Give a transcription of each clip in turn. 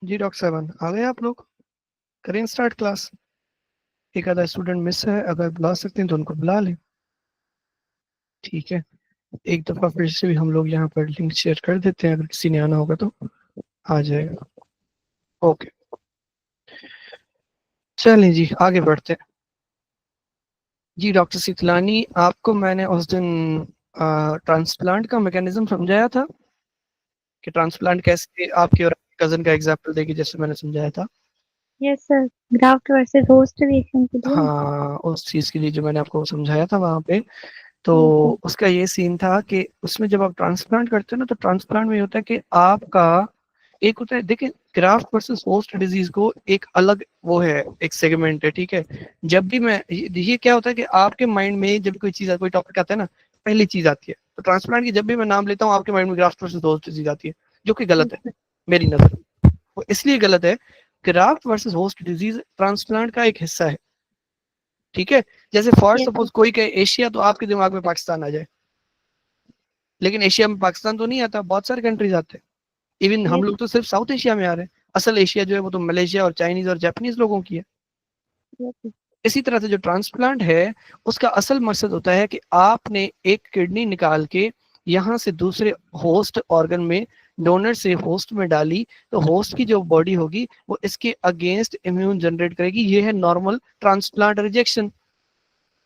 जी doctor साहब आ गए आप लोग। करें स्टार्ट क्लास। एक आधा स्टूडेंट मिस है, अगर बुला सकते हैं तो उनको बुला लें। ठीक है, एक दफ़ा फिर से भी हम लोग यहाँ पर लिंक शेयर कर देते हैं, अगर किसी ने आना होगा तो आ जाएगा। ओके, चलें जी आगे बढ़ते हैं। जी डॉक्टर सितलानी, आपको मैंने उस दिन ट्रांसप्लांट का मैकेनिज्म समझाया था कि ट्रांसप्लांट कैसे आपके और कजन का एग्जाम्पल देगी, जैसे मैंने समझाया था। Yes sir, graft versus host reaction के लिए ना। हाँ, उस चीज़ के लिए जो मैंने आपको समझाया था वहाँ पे, तो यस सर। उसका ये सीन था कि उसमें जब आप ट्रांसप्लांट करते हो ना, तो ट्रांसप्लांट में ये होता है कि आपका एक होता है, देखिए, ग्राफ्ट वर्सेस होस्ट डिजीज को एक अलग वो है, एक सेगमेंट है। ठीक है, जब भी मैं ये क्या होता है कि आपके माइंड में जब कोई चीज कोई टॉपिक आता है ना, पहली चीज आती है, तो ट्रांसप्लांट की जब भी मैं नाम लेता हूँ आपके माइंड में ग्राफ्ट वर्सेस होस्ट डिजीज आती है, जो कि गलत यस है सर। मेरी नजर में। वो इसलिए गलत है, graft versus host disease transplant का एक हिस्सा है। ठीक है, जैसे फॉर यस सर। सपोज कोई कहे एशिया, तो आपके दिमाग में पाकिस्तान आ जाए, लेकिन एशिया में पाकिस्तान तो नहीं आता, बहुत सारे कंट्रीज आते हैं। इवन हम यस। लोग तो सिर्फ साउथ एशिया में आ रहे हैं। असल एशिया जो है वो तो मलेशिया और चाइनीज और जापानीज लोगों की है। Yes sir. इसी तरह से जो ट्रांसप्लांट है, उसका असल मकसद होता है कि आपने एक किडनी निकाल के यहाँ से दूसरे होस्ट ऑर्गन में, डोनर से होस्ट में डाली, तो होस्ट की जो बॉडी होगी वो इसके अगेंस्ट इम्यून जनरेट करेगी। ये है normal transplant rejection.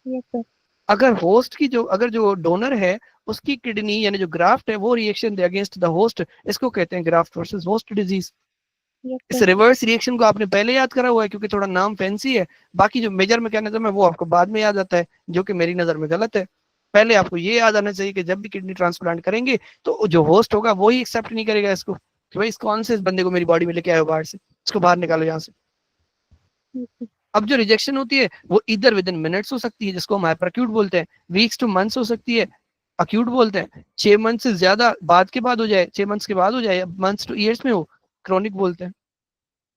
Yes sir. अगर होस्ट की जो अगर जो डोनर है उसकी किडनी यानी जो ग्राफ्ट है वो reaction they against the host, इसको कहते हैं graft versus host disease. Yes इस सर। रिवर्स रिएक्शन को आपने पहले याद करा हुआ है, क्योंकि थोड़ा नाम फैंसी है। बाकी जो मेजर मैकेनिज्म है वो आपको बाद में याद आता है, जो कि मेरी नजर में गलत है। पहले आपको ये याद आना चाहिए कि जब भी किडनी ट्रांसप्लांट करेंगे तो जो होस्ट होगा वो ही एक्सेप्ट नहीं करेगा इसको, कि भाई इस कौन से इस बंदे को मेरी बॉडी में लेके आए हो बाहर से, इसको बाहर निकालो यहाँ से। Yes sir. अब जो रिजेक्शन होती है वो इधर विद इन मिनट्स हो सकती है, जिसको हम हाइपर अक्यूट बोलते हैं, वीक्स टू मंथ्स हो सकती है, अक्यूट बोलते हैं, 6 मंथ से ज्यादा बाद के बाद हो जाए, 6 मंथ्स के बाद हो जाए, मंथ्स टू ईयर्स में हो, क्रोनिक बोलते हैं।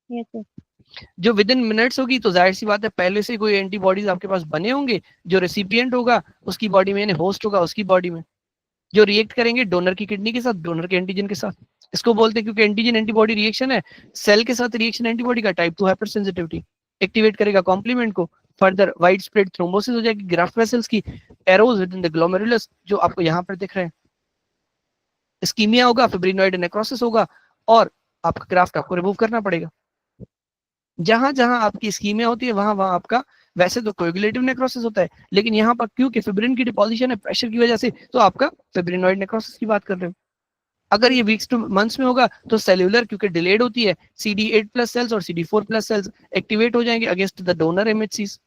Yes sir. जो विद इन मिनट्स होगी तो जाहिर सी बात है पहले से कोई एंटीबॉडीज आपके पास बने होंगे, जो रेसिपिएंट होगा उसकी बॉडी में यानी होस्ट होगा उसकी बॉडी में, जो रिएक्ट करेंगे डोनर की किडनी के साथ, डोनर के एंटीजन के साथ। इसको बोलते हैं, क्योंकि एंटीजन एंटीबॉडी रिएक्शन है, सेल के साथ रिएक्शन एंटीबॉडी का, टाइप 2 हाइपर सेंसिटिविटी एक्टिवेट करेगा कॉम्प्लीमेंट को, फर्दर वाइड स्प्रेड थ्रोम्बोसिस हो जाएगी ग्राफ्ट वेसल्स की, arrows with in the glomerulus जो आपको यहाँ पर दिख रहे हैं, इस्कीमिया होगा, फिब्रिनोइड नेक्रोसिस होगा, और आपका ग्राफ्ट आपको रिमूव करना पड़ेगा। जहां जहां आपकी स्कीमिया होती है वहां वहां आपका वैसे तो कोएगुलेटिव नेक्रोसिस होता है, लेकिन यहाँ पर क्योंकि फिब्रिन की डिपोजिशन है प्रेशर की वजह से, तो आपका फिब्रिनोइड नेक्रोसिस की बात कर रहे हो। अगर ये वीक्स टू मंथ्स में होगा तो सेल्यूलर, क्योंकि डिलेड होती है, CD8+ सेल्स और CD4+ सेल्स एक्टिवेट हो जाएंगे against the donor MHCs,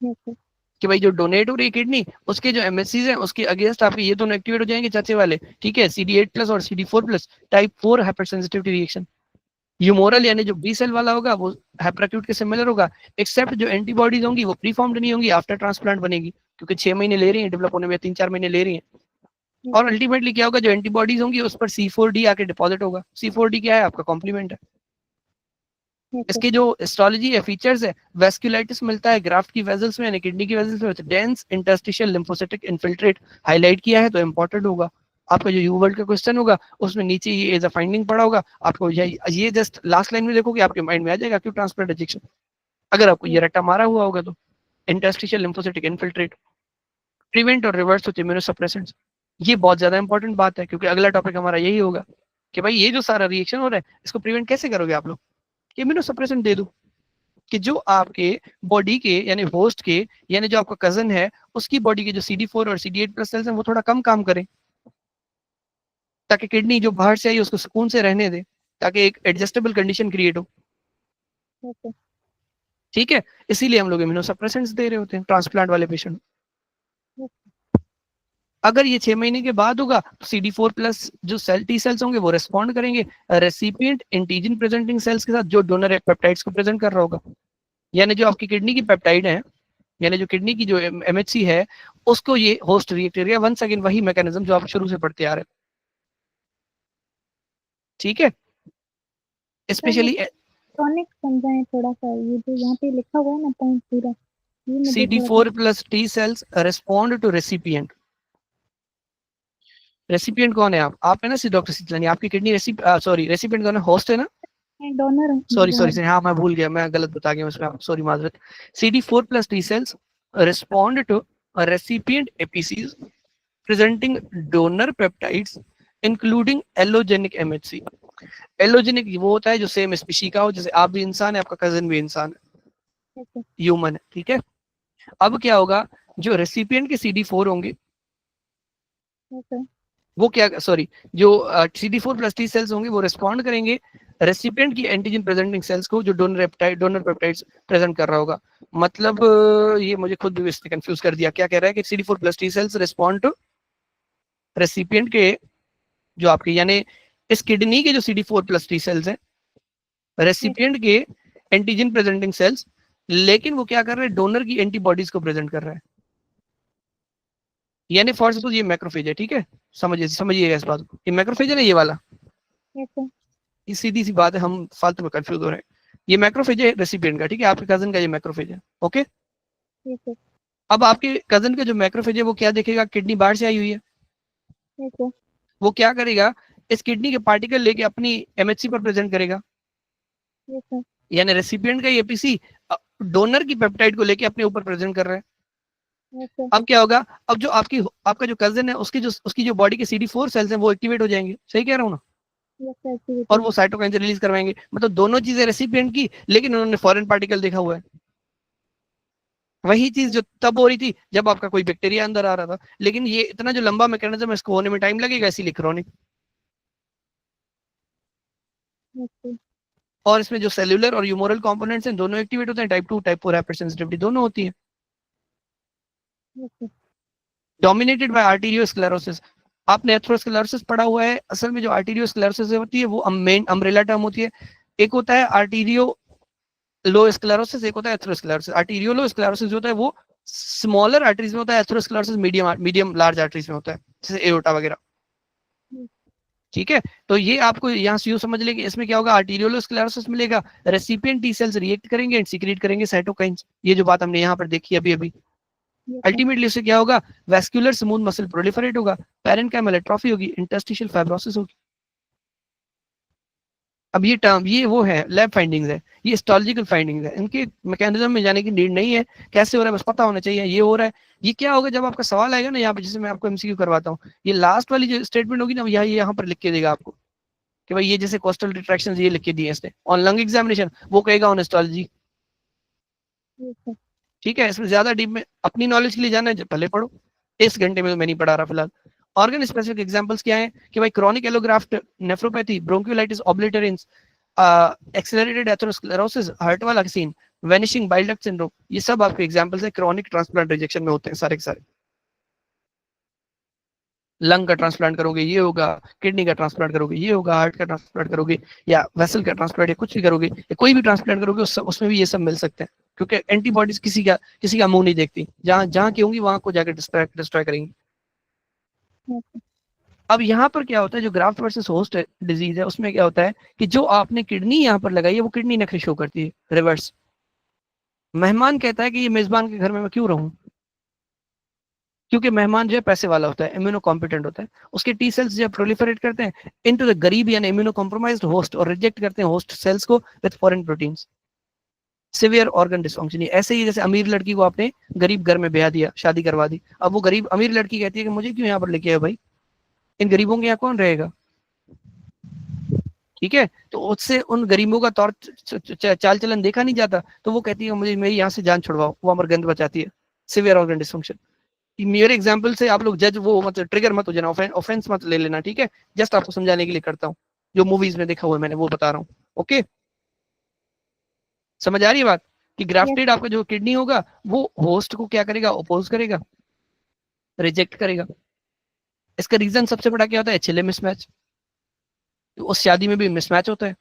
yes sir. कि भाई जो डोनेट हो रही है किडनी उसके जो एमएचसीज हैं उसके अगेंस्ट आपके ये दोनों एक्टिवेट हो जाएंगे, चाचे वाले। ठीक है, CD8+ और CD4+, type 4 hyper sensitivity reaction. Humoral यानी जो बी सेल वाला होगा वो हाइपरक्यूट के सिमिलर होगा, एक्सेप्ट जो एंटीबॉडीज होंगी वो प्रीफॉर्म्ड नहीं होंगी, आफ्टर ट्रांसप्लांट बनेगी, क्योंकि 6 महीने ले रही है डेवलप होने में, 3-4 महीने ले रही है। यस और सर। अल्टीमेटली क्या होगा, जो एंटीबॉडीज होंगी उस पर C4D आके डिपॉजिट होगा। C4D क्या है, आपका कॉम्प्लीमेंट है। Yes sir. इसकी जो एस्ट्रोलॉजी है, फीचर्स है, वेस्कुलाइटिस मिलता है ग्राफ्ट की वेजल्स में यानी किडनी की वेजल्स में, dense interstitial lymphocytic infiltrate highlight किया है तो इंपॉर्टेंट होगा। आपका जो यू वर्ल्ड का क्वेश्चन होगा उसमें नीचे ये एज अ फाइंडिंग पड़ा होगा, आपको ये जस्ट लास्ट लाइन में देखोगे आपके माइंड में आ जाएगा क्यों ट्रांसप्लांट रिजेक्शन, अगर आपको ये यस। रट्टा मारा हुआ होगा तो। इंटरस्टिशियल लिम्फोसिटिक इन्फिल्ट्रेट, प्रिवेंट और रिवर्स विथ इम्यूनोसप्रेसेंट्स। ये बहुत ज्यादा इंपॉर्टेंट बात है, क्योंकि अगला टॉपिक हमारा यही होगा कि भाई ये जो सारा रिएक्शन हो रहा है इसको प्रिवेंट कैसे करोगे आप लोग, इम्यूनोसप्रेसेंट दे दो, कि जो आपके बॉडी के यानी होस्ट के यानी जो आपका कजन है उसकी बॉडी के जो CD4 और CD8+ सेल्स हैं वो थोड़ा कम काम करें, ताकि किडनी जो बाहर से आई उसको सुकून से रहने दे, ताकि एक एडजस्टेबल कंडीशन क्रिएट हो। Yes sir. ठीक है, इसीलिए हम लोग इम्यूनोसप्रेसेंट्स दे रहे होते हैं ट्रांसप्लांट वाले पेशेंट। यस। अगर ये 6 महीने के बाद होगा तो CD4+ जो सेल टी सेल्स होंगे वो रेस्पॉन्ड करेंगे रेसिपिएंट एंटीजन प्रेजेंटिंग सेल्स के साथ, जो डोनर पेप्टाइड्स को प्रेजेंट कर रहा होगा। यानी जो आपकी किडनी की पेप्टाइड है, यानी जो किडनी की जो MHC है उसको ये होस्ट रिएक्ट करेगा। वंस अगेन वही मैकेनिज्म जो आप शुरू से पढ़ते आ रहे हैं। ठीक है, सर स्पेशली मुझे टॉनिक समझाएं थोड़ा सा, ये जो यहाँ पे लिखा हुआ है ना पॉइंट पूरा, ये मुझे सी डी थोड़ा सा। Four plus T cells respond to recipient. Recipient कौन है, आप है ना सी डॉक्टर सितलानी, आपकी किडनी सॉरी रेसिपिएंट कौन है, होस्ट है ना। डोनर सॉरी हाँ मैं भूल गया, मैं गलत बता गया उसमें, सॉरी माजरत। CD4+ T cells respond to a recipient APCs presenting donor peptides including allogenic MHC। Allogenic वो होता है जो सेम स्पीशी का हो, जैसे आप भी इंसान है, आपका कजन भी इंसान है, ह्यूमन है, ठीक है। अब क्या होगा, जो रेसिपिएंट के CD4 होंगे वो क्या, सॉरी, जो CD4+ T सेल्स होंगे वो रिस्पॉन्ड करेंगे रेसिपिएंट की एंटीजन प्रेजेंटिंग सेल्स को जो डोनर पेप्टाइड्स प्रेजेंट कर रहा होगा। मतलब ये मुझे खुद भी इसने कंफ्यूज कर दिया, क्या कह रहा है कि CD4+ T cells respond to recipient के जो आपके यानी इस किडनी के जो CD4+ T सेल्स हैं रेसिपिएंट के एंटीजन प्रेजेंटिंग सेल्स, लेकिन वो क्या कर रहे हैं, डोनर की एंटीबॉडीज को प्रेजेंट कर रहा है। यानी फॉर सपोज ये मैक्रोफेज है, ठीक है, समझिएगा इस बात को, ये मैक्रोफेज है ना, ये वाला, ये सीधी सी बात है, हम फालतू में कंफ्यूज हो रहे हैं। ये मैक्रोफेज है रेसिपिएंट का, ठीक है, आपके कजन का ये मैक्रोफेज है, ओके। अब आपके कजन का जो मैक्रोफेज है वो क्या देखेगा, किडनी बाहर से आई हुई है, वो क्या करेगा, इस किडनी के पार्टिकल लेके अपनी MHC पर प्रेजेंट करेगा, यानी रेसिपिएंट का एपीसी डोनर की पेप्टाइड को लेके अपने ऊपर प्रेजेंट कर रहा है। अब क्या होगा, अब जो आपका जो कजन है उसकी जो बॉडी के CD4 सेल्स हैं वो एक्टिवेट हो जाएंगे, सही कह रहा हूँ ना, और वो साइटोकाइन से रिलीज करवाएंगे। मतलब दोनों चीजें रेसिपिएंट की, लेकिन उन्होंने फॉरेन पार्टिकल देखा हुआ है। वही चीज जो तब हो रही थी जब आपका कोई बैक्टीरिया अंदर आ रहा था, लेकिन ये इतना जो लंबा मैकेनिज्म है इसको होने में टाइम लगेगा, इसीलिए क्रोनिक। और इसमें जो सेल्यूलर और ह्यूमोरल कंपोनेंट्स हैं दोनों एक्टिवेट होते हैं, टाइप 2 टाइप 4 हाइपरसेंसिटिविटी दोनों होती है। Dominated by arteriosclerosis. आपने एथेरोस्क्लेरोसिस पढ़ा हुआ है, असल में जो आर्टेरियोस्क्लेरोसिस होती है वो मेन अम्ब्रेला टर्म होती है। एक होता है आर्टेरियो लो स्क्लेरोसिस, एक होता है एथेरोस्क्लेरोसिस। आर्टेरियो लो स्क्लेरोसिस जो होता है वो स्मॉलर आर्टरीज में होता है, एथेरोस्क्लेरोसिस मीडियम लार्ज आर्टरीज में होता है, जैसे एओर्टा वगैरह, ठीक है। तो ये आपको यहाँ से यूं समझ लेंगे, इसमें क्या होगा, आर्टेरियोस्क्लेरोसिस मिलेगा, रेसिपिएंट टी सेल्स रिएक्ट करेंगे एंड सीक्रेट करेंगे साइटोकाइंस, ये जो बात हमने यहाँ पर देखी अभी अभी। अल्टीमेटली उससे क्या होगा, वैस्कुलर स्मूथ मसल प्रोलिफरेट होगा, पैरेन्काइमल एट्रोफी होगी, इंटरस्टिशियल फाइब्रोसिस होगी। अब ये टर्म ये वो है लैब फाइंडिंग्स है, ये हिस्टोलॉजिकल फाइंडिंग्स है, इनके मैकेनिज्म में जाने की नीड नहीं है, कैसे हो रहा है बस पता होना चाहिए ये हो रहा है। ये क्या होगा, जब आपका सवाल आएगा ना यहाँ पे, जैसे मैं आपको MCQ करवाता हूँ, ये लास्ट वाली जो स्टेटमेंट होगी ना, यहाँ पर लिख के देगा आपको कि भाई ये जैसे कोस्टल रिट्रैक्शन ये लिख के दिए इसने ऑन लंग एग्जामिनेशन, वो कहेगा ऑन हिस्टोलॉजी, ठीक है। इसमें ज्यादा डीप में अपनी नॉलेज के लिए जाना है पहले पढ़ो, इस घंटे में तो मैं नहीं पढ़ा रहा फिलहाल। ऑर्गन स्पेसिफिक एग्जांपल्स क्या हैं कि भाई chronic allograft nephropathy, bronchiolitis obliterans, accelerated atherosclerosis, heart वाला scene, vanishing bile duct syndrome, ये सब आपके एग्जांपल्स हैं क्रॉनिक ट्रांसप्लांट रिजेक्शन में होते हैं सारे के सारे। लंग का ट्रांसप्लांट करोगे ये होगा, किडनी का ट्रांसप्लांट करोगे ये होगा, हार्ट का ट्रांसप्लांट करोगे या वेसल का ट्रांसप्लांट या कुछ भी करोगे या कोई भी ट्रांसप्लांट करोगे उसमें भी ये सब मिल सकते हैं, क्योंकि एंटीबॉडीज किसी का मुंह नहीं देखती, जहां की होंगी वहां को जाकर डिस्ट्रॉय करेंगी। अब यहाँ पर क्या होता है, जो ग्राफ्ट वर्सेस होस्ट डिजीज है उसमें क्या होता है कि जो आपने किडनी यहाँ पर लगाई है वो किडनी नखरे शो करती है रिवर्स। मेहमान कहता है कि ये मेजबान के घर में मैं क्यों रहूं, क्योंकि मेहमान जो है पैसे वाला होता है, इम्यूनो कॉम्पिटेंट होता है, उसके टी सेल्स जब प्रोलिफरेट करते हैं इनटू द गरीब यानी इम्यूनो कॉम्प्रोमाइज्ड होस्ट और रिजेक्ट करते हैं होस्ट सेल्स को with foreign proteins, severe organ dysfunction. ऐसे ही जैसे अमीर लड़की को आपने गरीब घर में ब्याह दिया, शादी करवा दी, अब वो गरीब अमीर लड़की कहती है कि मुझे क्यों यहाँ पर लेके आए भाई, इन गरीबों के यहाँ कौन रहेगा, ठीक है। तो उससे उन गरीबों का तौर चाल चलन देखा नहीं जाता, तो वो कहती है मुझे मेरी यहाँ से जान छुड़वाओ, वो अमर गंध बचाती है, सिवियर ऑर्गन डिसफंक्शन। मेरे एग्जाम्पल से आप लोग जज वो मतलब ट्रिगर मत हो जाना, ऑफेंस मत ले लेना, ठीक है, जस्ट आपको समझाने के लिए करता हूँ, जो मूवीज में देखा हुआ है मैंने वो बता रहा हूँ, ओके। समझ आ रही है बात कि ग्राफ्टेड आपका जो किडनी होगा वो होस्ट को क्या करेगा, अपोज करेगा, रिजेक्ट करेगा। इसका रीजन सबसे बड़ा क्या होता है, HLA मिसमैच, उस शादी में भी मिसमैच होता है।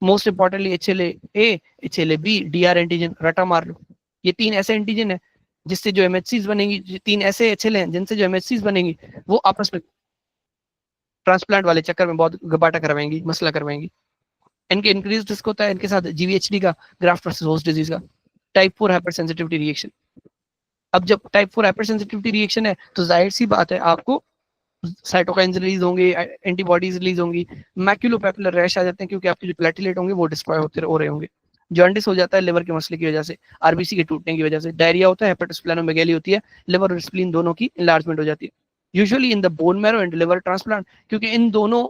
Most importantly HLA-A, HLA-B, DR antigen, रटा मार लो, ये 3 ऐसे एंटीजन है जिससे जो MHCs बनेंगी, 3 ऐसे HLA हैं जिनसे जो MHCs बनेंगी वो आपस में ट्रांसप्लांट वाले चक्कर में बहुत गबाटा करवाएंगी, मसला करवाएंगी। इनके इंक्रीज रिस्क होता है इनके साथ GVHD का, ग्राफ्ट वर्सेस होस्ट डिजीज का, टाइप 4 हाइपरसेंसिटिविटी रिएक्शन। अब जब टाइप 4 हाइपरसेंसिटिविटी रिएक्शन है तो जाहिर सी बात है आपको साइटोकाइंस रिलीज होंगे, एंटीबॉडीज रिलीज होंगी, मैक्यूलोपैपुलर रैश आ जाते हैं क्योंकि आपके जो प्लेटलेट होंगे वो डिस्ट्रॉय होते हो रहे होंगे, जॉन्डिस हो जाता है लिवर के मसले की वजह से, आरबीसी के टूटने की वजह से, डायरिया होता है, हेपेटोस्प्लेनोमेगाली होती है, लिवर और स्प्लीन दोनों की इनलार्जमेंट हो जाती है, usually in the bone marrow and liver transplant, क्योंकि इन दोनों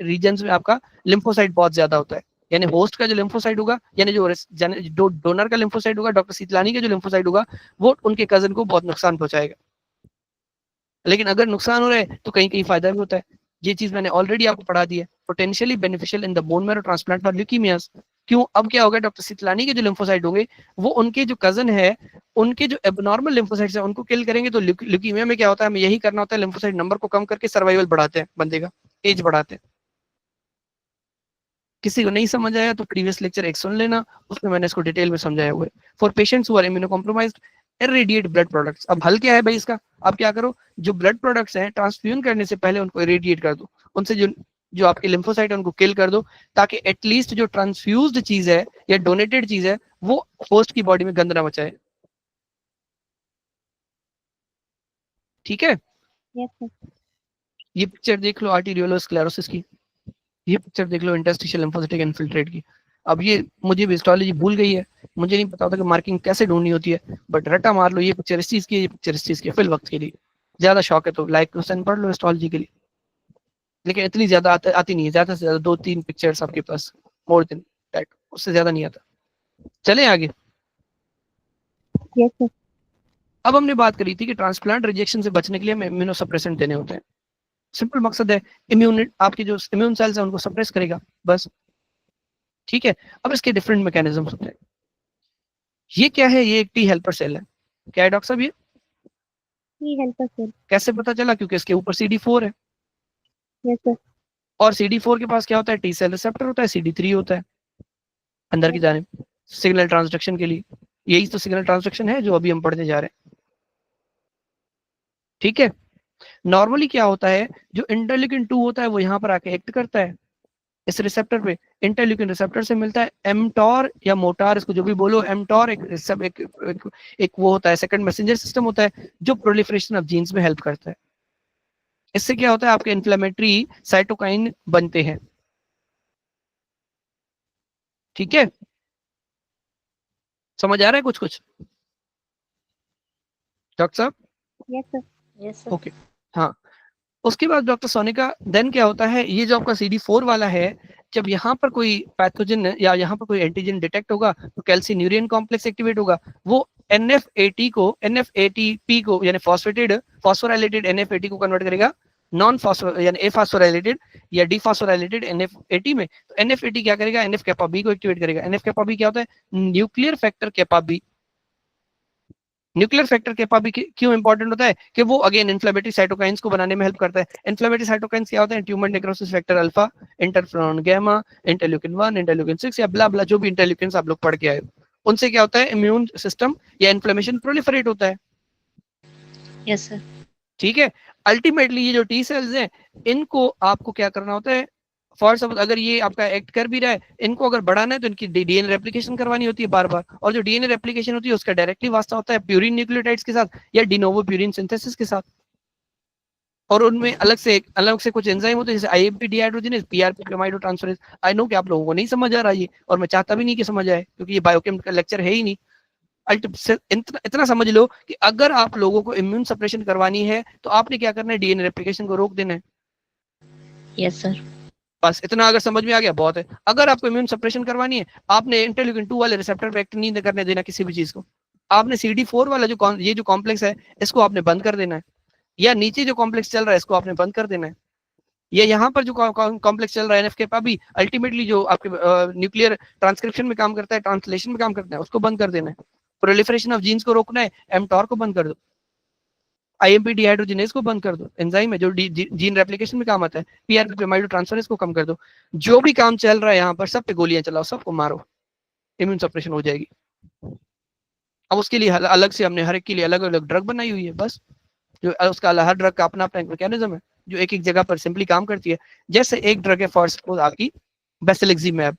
रीजन्स में आपका लिम्फोसाइट बहुत ज्यादा होता है, यानी होस्ट का जो लिम्फोसाइट होगा, यानी जो डोनर का लिम्फोसाइट होगा, डॉक्टर सीतलानी का जो लिम्फोसाइट होगा, वो उनके कजन को बहुत नुकसान पहुंचाएगा। लेकिन अगर नुकसान हो रहा है तो कहीं कहीं फायदा भी होता है, ये चीज मैंने ऑलरेडी आपको पढ़ा दी है, potentially beneficial in the bone marrow transplant for leukemias. क्यों? अब क्या होगा, डॉक्टर सीतलानी के जो लिम्फोसाइट होंगे वो उनके जो कजन है, उनके जो एबनॉर्मल लिम्फोसाइट्स है उनको किल करेंगे, तो ल्यूकीमिया में क्या होता है, हमें यही करना होता है, लिम्फोसाइट नंबर को कम करके सर्वाइवल बढ़ाते हैं, बंदे का एज बढ़ाते हैं। किसी को नहीं समझ आया तो प्रीवियस लेक्चर एक सुन लेना, उसमें मैंने इसको डिटेल में समझाया हुआ है। For patients who are immunocompromised, irradiate blood products. अब हल क्या है भाई इसका, आप क्या करो, जो ब्लड प्रोडक्ट्स हैं ट्रांसफ्यूजन करने से पहले उनको इरेडिएट कर दो, उनसे जो जो आपके लिम्फोसाइट है उनको किल कर दो, ताकि एटलीस्ट जो ट्रांसफ्यूज्ड चीज है या डोनेटेड चीज है वो होस्ट की बॉडी में गंद ना मचाए। ठीक है, यस सर। ये पिक्चर देख लो आर्टेरियोलोस्क्लेरोसिस की, ये पिक्चर देख लो इंटरस्टिशियल लिम्फोसिटिक इन्फिल्ट्रेट की। अब ये मुझे भी हिस्टोलॉजी भूल गई है, मुझे नहीं पता होता कि मार्किंग कैसे ढूंढनी होती है, बट रटा मार लो, ये पिक्चर इस चीज की है, ये पिक्चर इस चीज की है, फिल वक्त के लिए ज्यादा शौक है तो लाइक क्वेश्चन पढ़ लो हिस्टोलॉजी के लिए, लेकिन इतनी ज्यादा आती नहीं है, ज्यादा से ज्यादा 2-3 पिक्चर्स आपके पास, मोर देन दैट, उससे ज्यादा नहीं आता। चले आगे। Yes sir. अब हमने बात करी थी कि ट्रांसप्लांट रिजेक्शन से बचने के लिए हमें इम्यूनोसप्रेसेंट देने होते हैं। सिंपल मकसद है, इम्यून आपके जो इम्यून सेल्स है उनको सप्रेस करेगा, बस। ठीक है, अब इसके डिफरेंट मैकेनिज्म होते हैं। ये क्या है, ये एक टी हेल्पर सेल है। क्या है डॉक्टर साहब ये? T helper cell. कैसे पता चला? क्योंकि इसके ऊपर CD4 है, यस सर। और CD4 के पास क्या होता है, टी सेल रिसेप्टर होता है, CD3 होता है अंदर की जानिब सिग्नल ट्रांसडक्शन के लिए। यही तो सिग्नल ट्रांसडक्शन है जो अभी हम पढ़ने जा रहे हैं। ठीक है, नॉर्मली क्या होता है, जो इंटरल्यूकिन 2 होता है वो यहाँ पर आके एक्ट करता है इस रिसेप्टर पे, इंटरल्यूकिन रिसेप्टर से मिलता है एमटॉर या मोटार, इसको जो भी बोलो, एमटॉर एक सब एक वो होता है, सेकंड मैसेंजर सिस्टम होता है जो प्रोलिफरेशन ऑफ जीन्स में हेल्प करता है। इससे क्या होता है, आपके इन्फ्लेमेटरी साइटोकाइन बनते हैं। ठीक है, समझ आ रहा है कुछ कुछ डॉक्टर साहब? Yes sir. Yes sir. Okay, हाँ। उसके बाद डॉक्टर सोनिका, देन क्या होता है, ये जो आपका CD4 वाला है, जब यहाँ पर कोई पैथोजन या यहाँ पर कोई एंटीजन डिटेक्ट होगा तो कैल्सिन्यूरियन कॉम्प्लेक्स एक्टिवेट होगा, वो NF-ATP को यानी फॉस्फोराइलेटेड NF-AT को कन्वर्ट करेगा नॉन फॉस्फो यानी एफॉस्फोराइलेटेड या डीफॉस्फोराइलेटेड NF-AT में। तो NF-AT क्या करेगा, NF कैपा बी को एक्टिवेट करेगा। NF कैपा बी क्या होता है, nuclear factor kappa B. Nuclear factor kappa B क्यों इंपॉर्टेंट होता है, कि वो अगेन इन्फ्लेमेटरी साइटोकाइंस को बनाने में हेल्प करता है। इन्फ्लेमेटरी साइटोकाइंस क्या होते हैं, tumour necrosis factor alpha, interferon gamma, interleukin 1, interleukin 6 या ब्ला ब्ला, जो भी इंटरल्यूकिन आप लोग पढ़ के आए, उनसे क्या होता है, इम्यून सिस्टम या इन्फ्लेमेशन प्रोलिफरेट होता है। Yes sir. ठीक है, अल्टीमेटली ये जो टी सेल्स हैं, इनको आपको क्या करना होता है, फॉर सपोज अगर ये आपका एक्ट कर भी रहा है, इनको अगर बढ़ाना है तो इनकी डीएनए रेप्लिकेशन करवानी होती है बार बार, और जो डीएनए रेप्लिकेशन होती है उसका डायरेक्टली वास्ता होता है प्यूरिन न्यूक्लियोटाइड्स के साथ या डिनोवो प्यूरिन सिंथेसिस के साथ। और उनमें अलग से कुछ एंजाइम होते हैं, जैसे IMP dehydrogenase, PRP amidotransferase. I know कि आप लोगों को नहीं समझ आ रहा ये, और मैं चाहता भी नहीं कि समझ आए, क्योंकि ये बायोकेम का लेक्चर है ही नहीं। इतना समझ लो कि अगर आप लोगों को इम्यून सप्रेशन करवानी है तो आपने क्या करना है, डीएनए रेप्लिकेशन को रोक देना है। Yes sir. बस इतना अगर समझ में आ गया बहुत है। अगर आपको इम्यून सप्रेशन करवानी है, आपने इंटरल्यूकिन 2 वाले रिसेप्टर पे एक्ट नहीं करने देना किसी भी चीज को। आपने CD4 वाला ये जो कॉम्प्लेक्स है, इसको आपने बंद कर देना है, या नीचे जो कॉम्प्लेक्स चल रहा है इसको आपने बंद कर देना है, या यहाँ पर जो कॉम्प्लेक्स चल रहा है NF के पास भी अल्टीमेटली जो आपके न्यूक्लियर ट्रांसक्रिप्शन में काम करता है, ट्रांसलेशन में काम करता है, उसको बंद कर देना है। प्रोलिफरेशन ऑफ जीन्स को रोकना है, एमटॉर को बंद कर दो, IMP डिहाइड्रोजिनेज को बंद कर दो, एंजाइम है जो जीन रेप्लिकेशन में काम आता है, PRP पेमाइडो ट्रांसफरेज को कम कर दो। जो भी काम चल रहा है यहाँ पर सब पे गोलियां चलाओ, सबको मारो, इम्यून सप्रेशन हो जाएगी। अब उसके लिए अलग से हमने हर एक के लिए अलग अलग ड्रग बनाई हुई है, बस जो उसका हर ड्रग का अपना अपना मैकेनिज्म है जो एक एक जगह पर सिंपली काम करती है। जैसे एक ड्रग है फॉर सपोज आपकी बेसिलिक्जिमैब।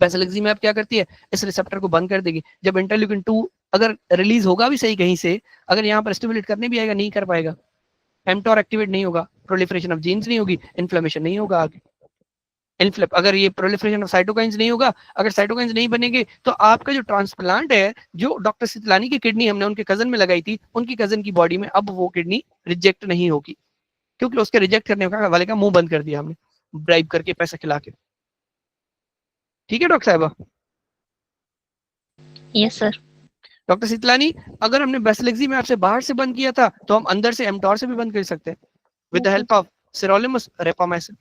बेसिलिक्जिमैब क्या करती है, इस रिसेप्टर को बंद कर देगी। जब इंटरल्यूकिन 2 अगर रिलीज होगा भी सही कहीं से, अगर यहाँ पर स्टिमुलेट करने भी आएगा, नहीं कर पाएगा, mTOR एक्टिवेट नहीं होगा, प्रोलिफरेशन ऑफ जीन्स नहीं होगी, इन्फ्लेमेशन नहीं होगा आगे। अगर ये प्रोलिफरेशन ऑफ साइटोकाइंस नहीं होगा, अगर साइटोकाइंस नहीं बनेंगे, तो आपका जो ट्रांसप्लांट है, जो डॉक्टर सितलानी की किडनी हमने उनके कजन में लगाई थी, उनकी कजन की बॉडी में अब वो किडनी रिजेक्ट नहीं होगी, क्योंकि उसके रिजेक्ट करने वाले का मुंह बंद कर दिया हमने, ब्राइब करके, पैसा खिला के। ठीक है डॉक्टर साहबा? Yes sir. डॉक्टर सितलानी, अगर हमने बेसिलेक्सी में आपसे बाहर से बंद किया था, तो हम अंदर से mTOR से भी बंद कर सकते हैं with the help of sirolimus rapamycin.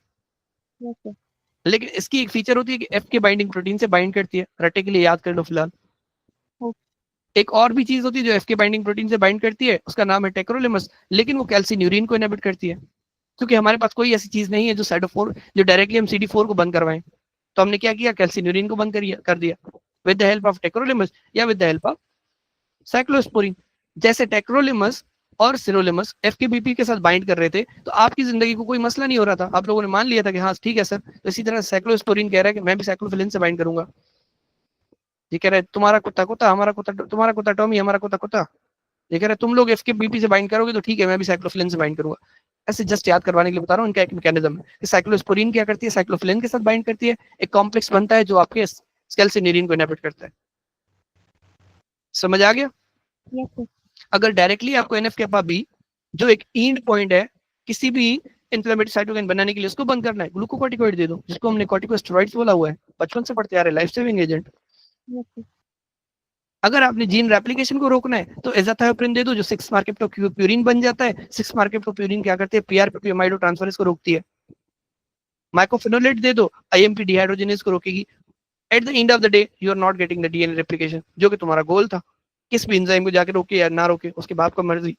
Yes sir. लेकिन इसकी एक फीचर होती है कि एफ के बाइंडिंग प्रोटीन से बाइंड करती है, रटे के लिए याद कर लो फिलहाल। एक और भी चीज होती है जो एफ के बाइंडिंग प्रोटीन से बाइंड करती है, उसका नाम है टेक्रोलिमस, लेकिन वो कैल्सिन्यूरिन को इनहिबिट करती है, क्योंकि हमारे पास कोई ऐसी चीज नहीं है जो साइडो4, जो डायरेक्टली हम CD4 को बंद करवाएं। तो हमने क्या किया, कैल्सिन्यूरिन को बंद कर दिया with the help of tacrolimus या with the help of cyclosporine. जैसे टेक्रोलिमस और सिरोलिमस एफकेबीपी के साथ बाइंड कर रहे थे, तो आपकी जिंदगी को कोई मसला नहीं हो रहा था, आप लोगों ने मान लिया था कि हाँ ठीक है सर। तो इसी तरह साइक्लोस्पोरिन कह रहा है कि मैं भी साइक्लोफिलिन से बाइंड करूंगा। ये कह रहा है तुम्हारा कुत्ता कुत्ता, हमारा कुत्ता, तुम्हारा कुत्ता टॉमी, हमारा कुत्ता कुत्ता। ये कह रहा है तुम लोग एफकेबीपी से बाइंड करोगे तो ठीक है, मैं भी साइक्लोफिलिन से बाइंड करूंगा। ऐसे जस्ट याद करवाने के लिए बता रहा हूँ, इनका एक मैकेनिज्म है। साइक्लोस्पोरिन क्या करती है, साइक्लोफिलिन के साथ बाइंड करती है, एक कॉम्प्लेक्स बनता है जो आपके कैल्सिन्यूरिन को इनहिबिट करता है। समझ आ गया? Yes sir. अगर डायरेक्टली आपको एनएफ के पास भी, जो एक एंड पॉइंट है किसी भी इन्फ्लेमेटरी साइटोकाइन बनाने के लिए, उसको बंद करना है, ग्लूकोकॉर्टिकॉइड दे दो, जिसको हमने कॉर्टिकोस्टेरॉइड्स बोला हुआ है, बचपन से पढ़ते आ रहे, life saving agent. Yes sir. अगर आपने जीन रेप्लिकेशन को रोकना है तो एजाथायोप्रिन दे दो, जो 6 मार्केप्टोप्यूरिन बन जाता है। 6 मार्केप्टोप्यूरिन क्या करते हैं, पीआरपीपी अमाइडो ट्रांसफरेज को रोकती है। माइकोफिनोलेट दे दो, आईएमपी डिहाइड्रोजिनेज को रोकेगी। At the end of the day you are not getting the DNA replication, जो कि तुम्हारा गोल था। किस भी एंजाइम को जाके रोके या ना रोके, उसके बाप का मर्जी,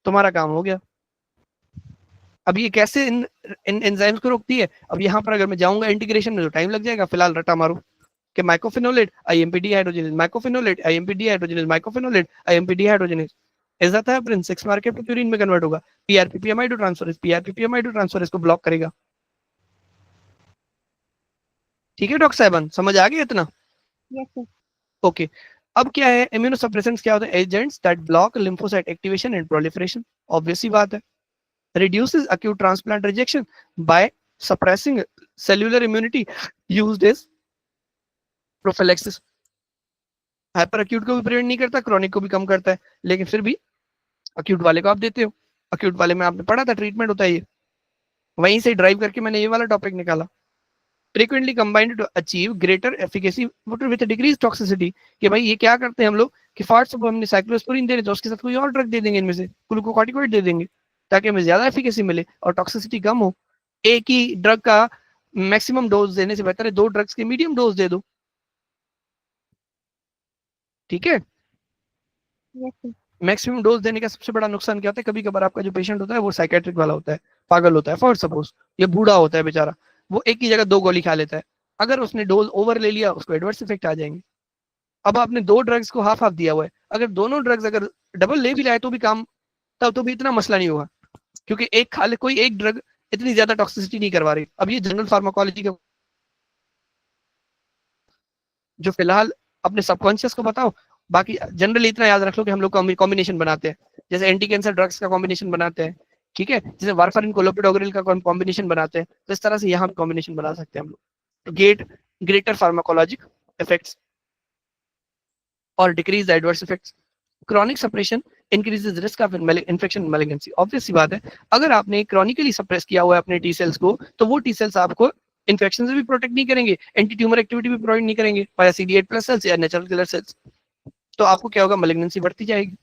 तुम्हारा काम हो गया। अब ये कैसे इन एंजाइम्स को रोकती है, अब यहाँ पर अगर मैं जाऊंगा इंटीग्रेशन में तो टाइम लग जाएगा, फिलहाल रटा मारो कि mycophenolate IMP dehydrogenase, mycophenolate IMP dehydrogenase, mycophenolate IMP dehydrogenase. Azathioprine 6 mercaptopurine में कन्वर्ट होगा, PRPP amidotransferase, PRPP amidotransferase को ब्लॉक करेगा। ठीक है डॉक्टर साहब, समझ आ गया इतना? Yes sir. ओके। अब क्या है, इम्यूनोसप्रेसेंट्स क्या होते हैं, agents that block lymphocyte activation and proliferation. Obvious सी बात है, reduces acute transplant rejection by suppressing cellular immunity used as prophylaxis। Hyper acute को भी प्रिवेंट नहीं करता, क्रॉनिक को भी कम करता है, लेकिन फिर भी अक्यूट वाले को आप देते हो। अक्यूट वाले में आपने पढ़ा था ट्रीटमेंट होता है ये, वहीं से ड्राइव करके मैंने ये वाला टॉपिक निकाला। frequently combined to achieve greater efficacy with decreased toxicity। कि भाई ये क्या करते हैं हम लोग कि फार्ट सब हमने साइक्लोस्पोरिन दे रहे तो उसके साथ कोई और ड्रग दे देंगे, इनमें से ग्लूकोकॉर्टिकॉइड दे देंगे, ताकि हमें ज्यादा एफिकेसी मिले और टॉक्सिसिटी कम हो। एक ही ड्रग का मैक्सिमम डोज देने से बेहतर है 2 ड्रग्स के मीडियम डोज दे दो। ठीक है? Yes sir. मैक्सिमम डोज देने का सबसे बड़ा नुकसान क्या होता है, कभी कभार आपका जो पेशेंट होता है वो साइकेट्रिक वाला होता है, पागल होता है, फॉर सपोज ये बूढ़ा होता है बेचारा, वो एक ही जगह 2 गोली खा लेता है। अगर उसने डोज ओवर ले लिया, उसको एडवर्स इफेक्ट आ जाएंगे। अब आपने 2 ड्रग्स को हाफ हाफ दिया हुआ है, अगर दोनों ड्रग्स अगर डबल ले भी लाए तो भी काम, तब तो भी इतना मसला नहीं होगा, क्योंकि एक खा ले, कोई एक ड्रग इतनी ज्यादा टॉक्सिसिटी नहीं करवा रही। अब ये जनरल फार्माकोलॉजी का जो फिलहाल अपने सबकॉन्शियस को बताओ, बाकी जनरली इतना याद रख लो कि हम लोग कॉम्बिनेशन बनाते हैं, जैसे एंटी कैंसर ड्रग्स का कॉम्बिनेशन बनाते हैं, ठीक है, जैसे वारफारिन क्लोपिडोग्रिल का कॉम्बिनेशन बनाते हैं, तो इस तरह से यहाँ कॉम्बिनेशन बना सकते हैं हम लोग, गेट ग्रेटर फार्माकोलॉजिक इफेक्ट्स और decrease adverse effects. Chronic suppression increases risk of infection malignancy. Obvious सी बात है, अगर आपने क्रॉनिकली सप्रेस किया हुआ है अपने टी सेल्स को, तो वो टी सेल्स आपको इन्फेक्शन से भी प्रोटेक्ट नहीं करेंगे, एंटी ट्यूमर एक्टिविटी भी प्रोवाइड नहीं करेंगे वाया CD8+ सेल्स या नेचुरल किलर सेल्स। तो आपको क्या होगा, मैलिग्नेंसी बढ़ती जाएगी।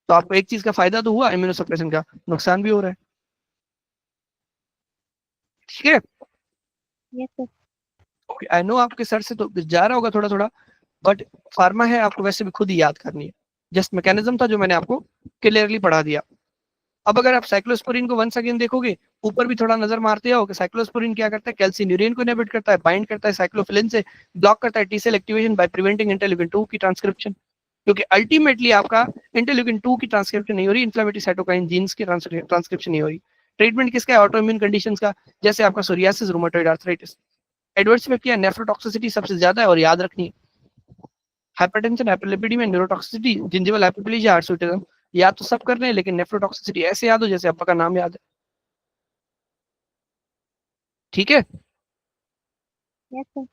तो आपको एक चीज का फायदा तो हुआ, इम्यूनोसप्रेशन का नुकसान भी हो रहा है। ठीक है? Yes sir. Okay, I know आपके सर से तो जा रहा होगा थोड़ा थोड़ा, बट फार्मा है, आपको वैसे भी खुद ही याद करनी है। जस्ट मैकेनिज्म था जो मैंने आपको क्लियरली पढ़ा दिया। अब अगर आप साइक्लोस्पोरिन को वंस अगेन देखोगे, ऊपर भी थोड़ा नजर मारते हो कि साइक्लोस्पोरिन क्या करता है, कैल्सिन्यूरिन को इनहिबिट करता है, बाइंड करता है साइक्लोफिलिन से, ब्लॉक करता है T cell activation by preventing interleukin 2 की ट्रांसक्रिप्शन। क्योंकि अल्टीमेटली आपका इंटरल्यूकिन 2 की ट्रांसक्रिप्शन नहीं हो रही, इन्फ्लेमेटरी साइटोकाइन जीन्स की ट्रांसक्रिप्शन नहीं हो रही। ट्रीटमेंट किसका है, ऑटोइम्यून कंडीशंस का, जैसे आपका psoriasis, rheumatoid arthritis. Adverse effect क्या है, नेफ्रोटॉक्सिसिटी सबसे ज्यादा है, और याद रखनी है hypertension, hyperlipidemia, neurotoxicity, gingival hypoplasia, hirsutism, याद तो सब कर रहे हैं, लेकिन नेफ्रोटॉक्सिसिटी ऐसे याद हो जैसे अब्बा का नाम याद है। ठीक है, यस सर।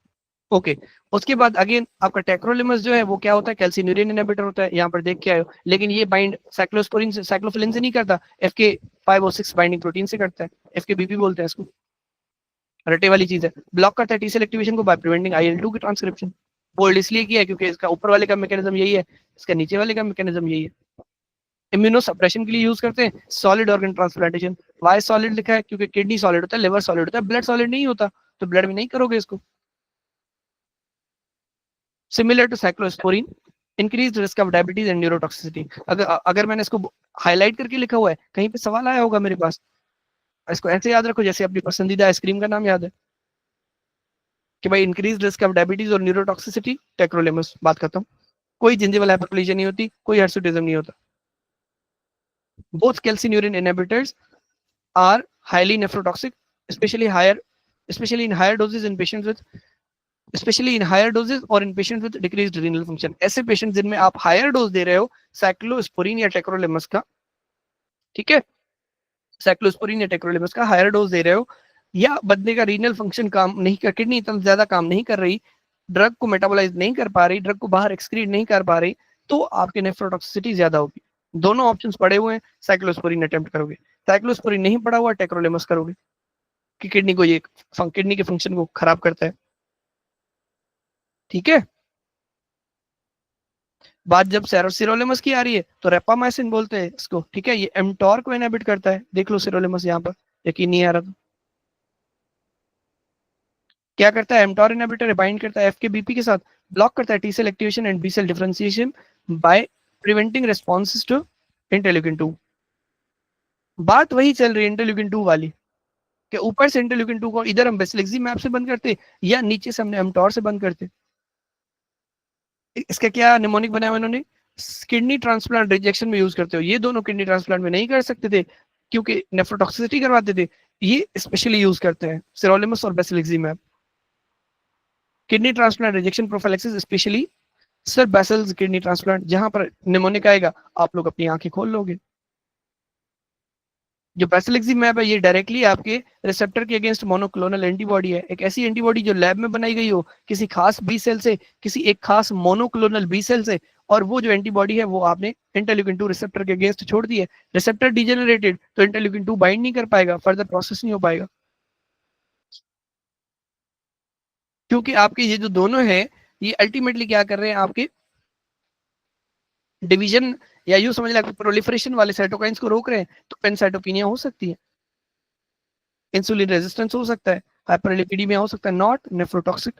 ओके। उसके बाद अगेन आपका टेक्रोलिमस जो है वो क्या होता है, कैल्सिन्यूरिन इनहिबिटर होता है, यहाँ पर देख के आए हो, लेकिन ये बाइंड साइक्लोस्पोरिन से, साइक्लोफिलिन से नहीं करता, FK506 बाइंडिंग प्रोटीन से करता है, FKBP बोलते हैं इसको, रटे वाली चीज है। ब्लॉक करता है टी सेल एक्टिवेशन को बाय प्रिवेंटिंग IL-2 की ट्रांसक्रिप्शन। बोल्ड इसलिए किया है क्योंकि इसका ऊपर वाले का मैकेनिज्म यही है, इसका नीचे वाले का मैकेनिज्म यही है। इम्यूनो सप्रेशन के लिए यूज करते हैं। Solid organ transplantation, why solid लिखा है क्योंकि किडनी सॉलिड होता है, लिवर सॉलिड होता है, ब्लड सॉलिड नहीं होता, तो ब्लड में नहीं करोगे इसको। Similar to cyclosporine, increase risk of diabetes and neurotoxicity. अगर मैंने इसको हाईलाइट करके लिखा हुआ है, कहीं पे सवाल आया होगा मेरे पास, इसको ऐसे याद रखो जैसे अपनी पसंदीदा आइसक्रीम का नाम याद है कि भाई इंक्रीज रिस्क ऑफ डायबिटीज और न्यूरोटॉक्सिसिटी, टेक्रोलेमस, बात करता हूँ। कोई जिंजिवल हाइपरप्लेजिया नहीं होती, कोई हिर्सुटिज्म नहीं होता। Both calcineurin inhibitors are highly nephrotoxic, especially higher, especially in higher doses in patients with, especially in higher doses or in patients with decreased renal function। ऐसे पेशेंट जिनमें आप हायर डोज दे रहे हो साइक्लोस्पोरिन या टेक्रोलेमस का, ठीक है, साइक्लोस्पोरिन या टेक्रोलेमस का हायर डोज दे रहे हो, या बंदे का रीनल फंक्शन काम नहीं कर, किडनी इतना ज्यादा काम नहीं कर रही, ड्रग को मेटाबोलाइज नहीं कर पा रही, ड्रग को बाहर एक्सक्रीट नहीं कर पा रही, तो आपके नेफ्रोटॉक्सिसिटी ज्यादा होगी। दोनों ऑप्शंस पड़े हुए हैं, साइक्लोस्पोरिन अटेम्प्ट करोगे, साइक्लोस्पोरिन नहीं पड़ा हुआ टेक्रोलेमस करोगे, कि किडनी को ये किडनी के फंक्शन को खराब करता है। ठीक है, बात जब सिरोलेमस की आ रही है तो रेपामाइसिन बोलते हैं इसको, ठीक है, ये एमटॉर को इनहिबिट करता है, देख लो सिरोलेमस यहाँ पर, यकीन नहीं आ रहा तो क्या करता है, एमटॉर इनहिबिटर बाइंड करता है FKBP के साथ, ब्लॉक करता है T cell activation and B cell differentiation by preventing responses to interleukin 2। बात वही चल रही है इंटरल्यूकिन 2 वाली, कि ऊपर से इंटरल्यूकिन 2 को इधर हम बेसिलैक्सिमैब से बंद करते या नीचे से हमने एमटॉर से बंद करते। इसका क्या निमोनिक बनाया हुआ इन्होंने, किडनी ट्रांसप्लांट रिजेक्शन में यूज करते हो, ये दोनों किडनी ट्रांसप्लांट में नहीं कर सकते थे क्योंकि नेफ्रोटॉक्सिसिटी करवाते थे, ये स्पेशली यूज करते हैं सिरोलिमस और basiliximab. Kidney transplant rejection prophylaxis especially sir बेसल्स किडनी ट्रांसप्लांट, जहां पर निमोनिक आएगा आप लोग अपनी आंखें खोल लोगे। जो बेसिलैक्सिमैब है ये डायरेक्टली आपके रिसेप्टर के अगेंस्ट मोनोक्लोनल एंटीबॉडी है, एक ऐसी एंटीबॉडी जो लैब में बनाई गई हो किसी खास बी सेल से, किसी एक खास मोनोक्लोनल बी सेल से, और वो जो एंटीबॉडी है वो आपने इंटरल्यूकिन 2 रिसेप्टर के अगेंस्ट छोड़ दी है, रिसेप्टर डिजेनरेटेड तो इंटरल्यूकिन 2 बाइंड नहीं कर पाएगा, फर्दर प्रोसेस नहीं हो पाएगा, क्योंकि आपके ये जो दोनों है ये अल्टीमेटली क्या कर रहे हैं, आपके डिवीजन या यूं समझ लें प्रोलिफरेशन वाले साइटोकाइंस को रोक रहे हैं, तो पेनसाइटोपिनिया हो सकती है, इंसुलिन रेजिस्टेंस हो सकता है, हाइपरलिपिडीमिया हो सकता है, नॉट नेफ्रोटॉक्सिक।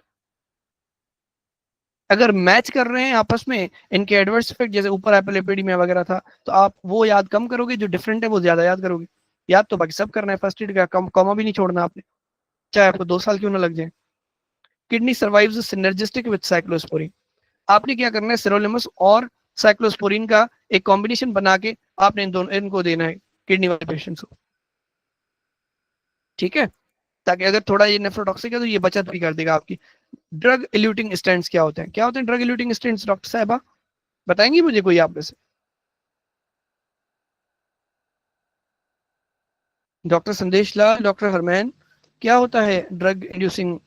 अगर मैच कर रहे हैं आपस में इनके एडवर्स इफेक्ट, जैसे ऊपर हाइपरलिपिडीमिया वगैरह था, तो आप वो याद कम करोगे, जो डिफरेंट है वो ज्यादा याद करोगे। याद तो बाकी सब करना है, फर्स्ट एड का कॉमा भी नहीं छोड़ना आपने, चाहे आपको 2 साल क्यों ना लग जाए। Kidney survives synergistic with cyclosporine, आपने क्या करना है, सिरोलिमस और साइक्लोस्पोरिन का एक कॉम्बिनेशन बना के आपने इन दोनों इनको देना है किडनी वाले पेशेंट्स को, ठीक है, ताकि अगर थोड़ा ये नेफ्रोटॉक्सिक है तो ये बचत भी कर देगा आपकी। ड्रग इल्यूटिंग स्टेंट्स क्या होते हैं, क्या होते हैं ड्रग इल्यूटिंग स्टेंट्स, डॉक्टर साहबा बताएंगी मुझे कोई आप में से? डॉक्टर संदेश लाल, डॉक्टर हरमैन, क्या होता है ड्रग इंड्यूसिंग?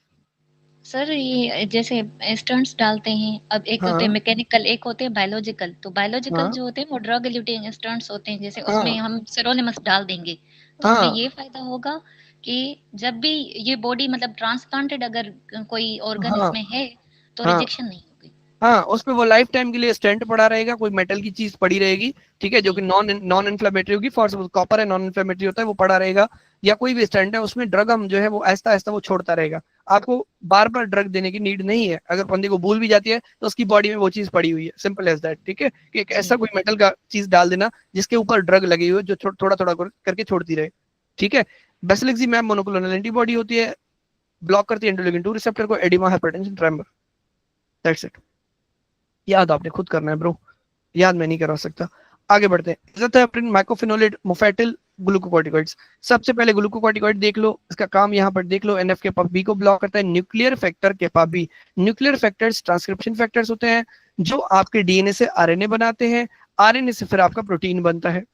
सर ये जैसे स्टंट्स डालते हैं, अब एक होते हैं हाँ मैकेनिकल, एक होते हैं बायोलॉजिकल। तो बायोलॉजिकल हाँ जो होते हैं वो ड्रग इल्यूटिंग स्टंट्स होते हैं, जैसे उसमें हाँ हम सिरोनिमस डाल देंगे तो हमें हाँ ये फायदा होगा कि जब भी ये बॉडी मतलब ट्रांसप्लांटेड अगर कोई ऑर्गन हाँ इसमें है तो हाँ रिजेक्शन नहीं होगी। हाँ, उसमें वो लाइफ टाइम के लिए स्टेंट पड़ा रहेगा, कोई मेटल की चीज पड़ी रहेगी, ठीक है, जो कि जी नॉन इन्फ्लेमेटरी होगी, फॉर सपोज कॉपर है, नॉन इन्फ्लेमेटरी होता है, वो पड़ा रहेगा, या कोई भी स्टेंट है उसमें ड्रग हम जो है वो आहिस्ता आहिस्ता वो छोड़ता रहेगा। आपको बार बार ड्रग देने की नीड नहीं है, अगर बंदे को भूल भी जाती है तो उसकी बॉडी में वो चीज पड़ी हुई है, सिंपल एज दैट, ठीक है, कि एक जी ऐसा कोई मेटल का चीज डाल देना जिसके ऊपर ड्रग लगी हुई है जो थोड़ा थोड़ा करके छोड़ती रहे, ठीक है। बेसिलैक्सिमैब मोनोक्लोनल एंटीबॉडी होती है, ब्लॉक करती है इंटरल्यूकिन 2 रिसेप्टर को, oedema, hypertension, tremor, that's it. याद आपने खुद करना है ब्रो, याद मैं नहीं करा सकता। आगे बढ़ते हैं, इज़ाथेप्रिन, माइकोफिनोलेट, मोफेटिल, ग्लूकोकॉर्टिकॉइड्स। सबसे पहले ग्लूकोकॉर्टिकॉइड देख लो, इसका काम यहाँ पर देख लो, एनएफ के बी को ब्लॉक करता है, nuclear factor K B. Nuclear factors transcription factors होते हैं जो आपके डीएनए से आरएनए बनाते हैं, आरएनए से फिर आपका प्रोटीन बनता है।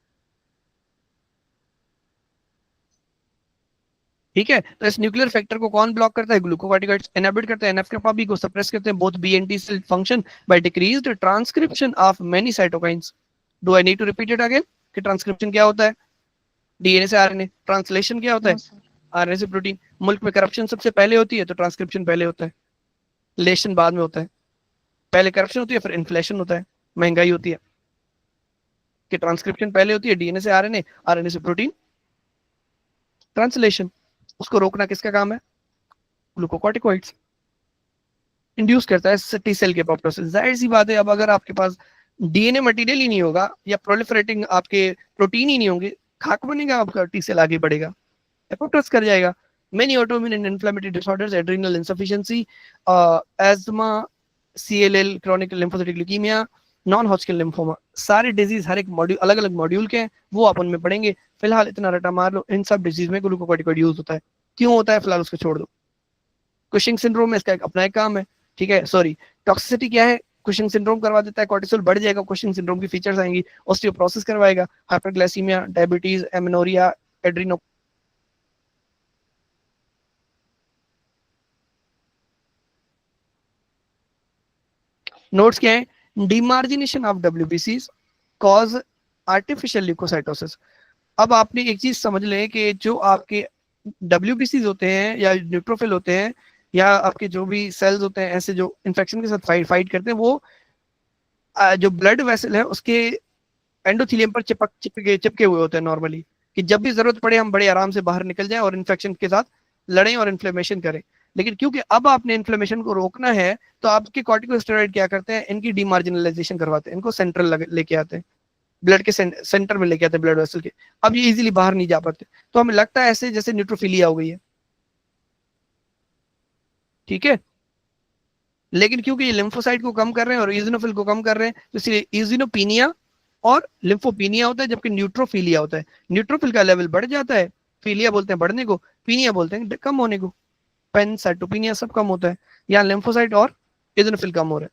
ठीक है, तो इस न्यूक्लियर फैक्टर को कौन ब्लॉक करता है? ग्लूकोकॉर्टिकॉइड्स इनहिबिट करते हैं एनएफ kappa B को सप्रेस करते हैं, both B and T cell function by decreased transcription of many cytokines. Do I need to repeat it again कि ट्रांसक्रिप्शन क्या होता है? डीएनए से आरएनए। ट्रांसलेशन क्या होता है? No sir. आरएनए से प्रोटीन। मुल्क में करप्शन सबसे पहले होती है तो ट्रांसक्रिप्शन पहले होता है, लेशन बाद में होता है। पहले करप्शन होती है फिर इन्फ्लेशन होता है, महंगाई होती है। कि ट्रांसक्रिप्शन पहले होती है डीएनए से आरएनए, आरएनए से प्रोटीन, ट्रांसलेशन। उसको रोकना किसका काम है? ग्लूकोकॉर्टिकॉइड्स। इंड्यूस करता है टी सेल के अपॉप्टोसिस। जाहिर सी बात है, अब अगर आपके पास डीएनए मटेरियल ही नहीं होगा या प्रोलिफरेटिंग आपके प्रोटीन ही नहीं होंगे, खाक बनेगा आपका, टी सेल आगे बढ़ेगा, अपॉप्टोसिस कर जाएगा। Many autoimmune and inflammatory disorders, adrenal insufficiency, ESMA, CLL, chronic lymphocytic leukaemia, non Hodgkin lymphoma, सारे डिजीज हर एक मॉड्यूल अलग अलग मॉड्यूल के हैं, वो अपन में पढ़ेंगे। फिलहाल इतना रटा मार लो, इन सब डिजीज में ग्लूकोकॉर्टिकॉइड यूज होता है। क्यों होता है फिलहाल उसको छोड़ दो। कुशिंग सिंड्रोम में इसका एक अपना एक काम है, ठीक है। सॉरी, टॉक्सिसिटी क्या है? कुशिंग सिंड्रोम करवा देता है, कॉर्टिसोल बढ़ जाएगा, कुशिंग सिंड्रोम की फीचर्स आएंगी, ऑस्टियोप्रोसिस करवाएगा, hyperglycaemia, diabetes, amenorrhoea, adreno. Notes क्या है? डिमार्जिनेशन ऑफ डब्ल्यूबीसीज कॉज आर्टिफिशियल ल्यूकोसाइटोसिस। अब आपने एक चीज समझ लें कि जो आपके डब्ल्यूबीसीज होते हैं या न्यूट्रोफिल होते हैं या आपके जो भी सेल्स होते हैं ऐसे जो इन्फेक्शन के साथ फाइट करते हैं, वो जो ब्लड वेसल है उसके एंडोथेलियम पर चिपके हुए होते हैं नॉर्मली, कि जब भी जरूरत पड़े हम बड़े आराम से बाहर निकल जाएं और इन्फेक्शन के साथ लड़ें और इन्फ्लेमेशन करें। लेकिन क्योंकि अब आपने इन्फ्लेमेशन को रोकना है तो आपके कॉर्टिकोस्टेरॉइड क्या करते हैं? इनकी डिमार्जिनलाइजेशन करवाते हैं, इनको सेंट्रल लेके आते हैं, ब्लड के सेंटर में लेके आते हैं ब्लड वेसल के। अब ये इजीली बाहर नहीं जा पाते, तो हमें लगता है ऐसे जैसे न्यूट्रोफिलिया हो गई है, ठीक है। लेकिन क्योंकि ये लिम्फोसाइट को कम कर रहे हैं और इजिनोफिल को कम कर रहे हैं, तो इसलिए इजिनोपीनिया और लिम्फोपीनिया होता है, जबकि न्यूट्रोफिलिया होता है। न्यूट्रोफिल का लेवल बढ़ जाता है, फिलिया बोलते हैं बढ़ने को, पीनिया बोलते हैं कम होने को। पेनसाइटोपिनिया सब कम होता है, यहाँ लिम्फोसाइट और इजिनोफिल कम हो रहा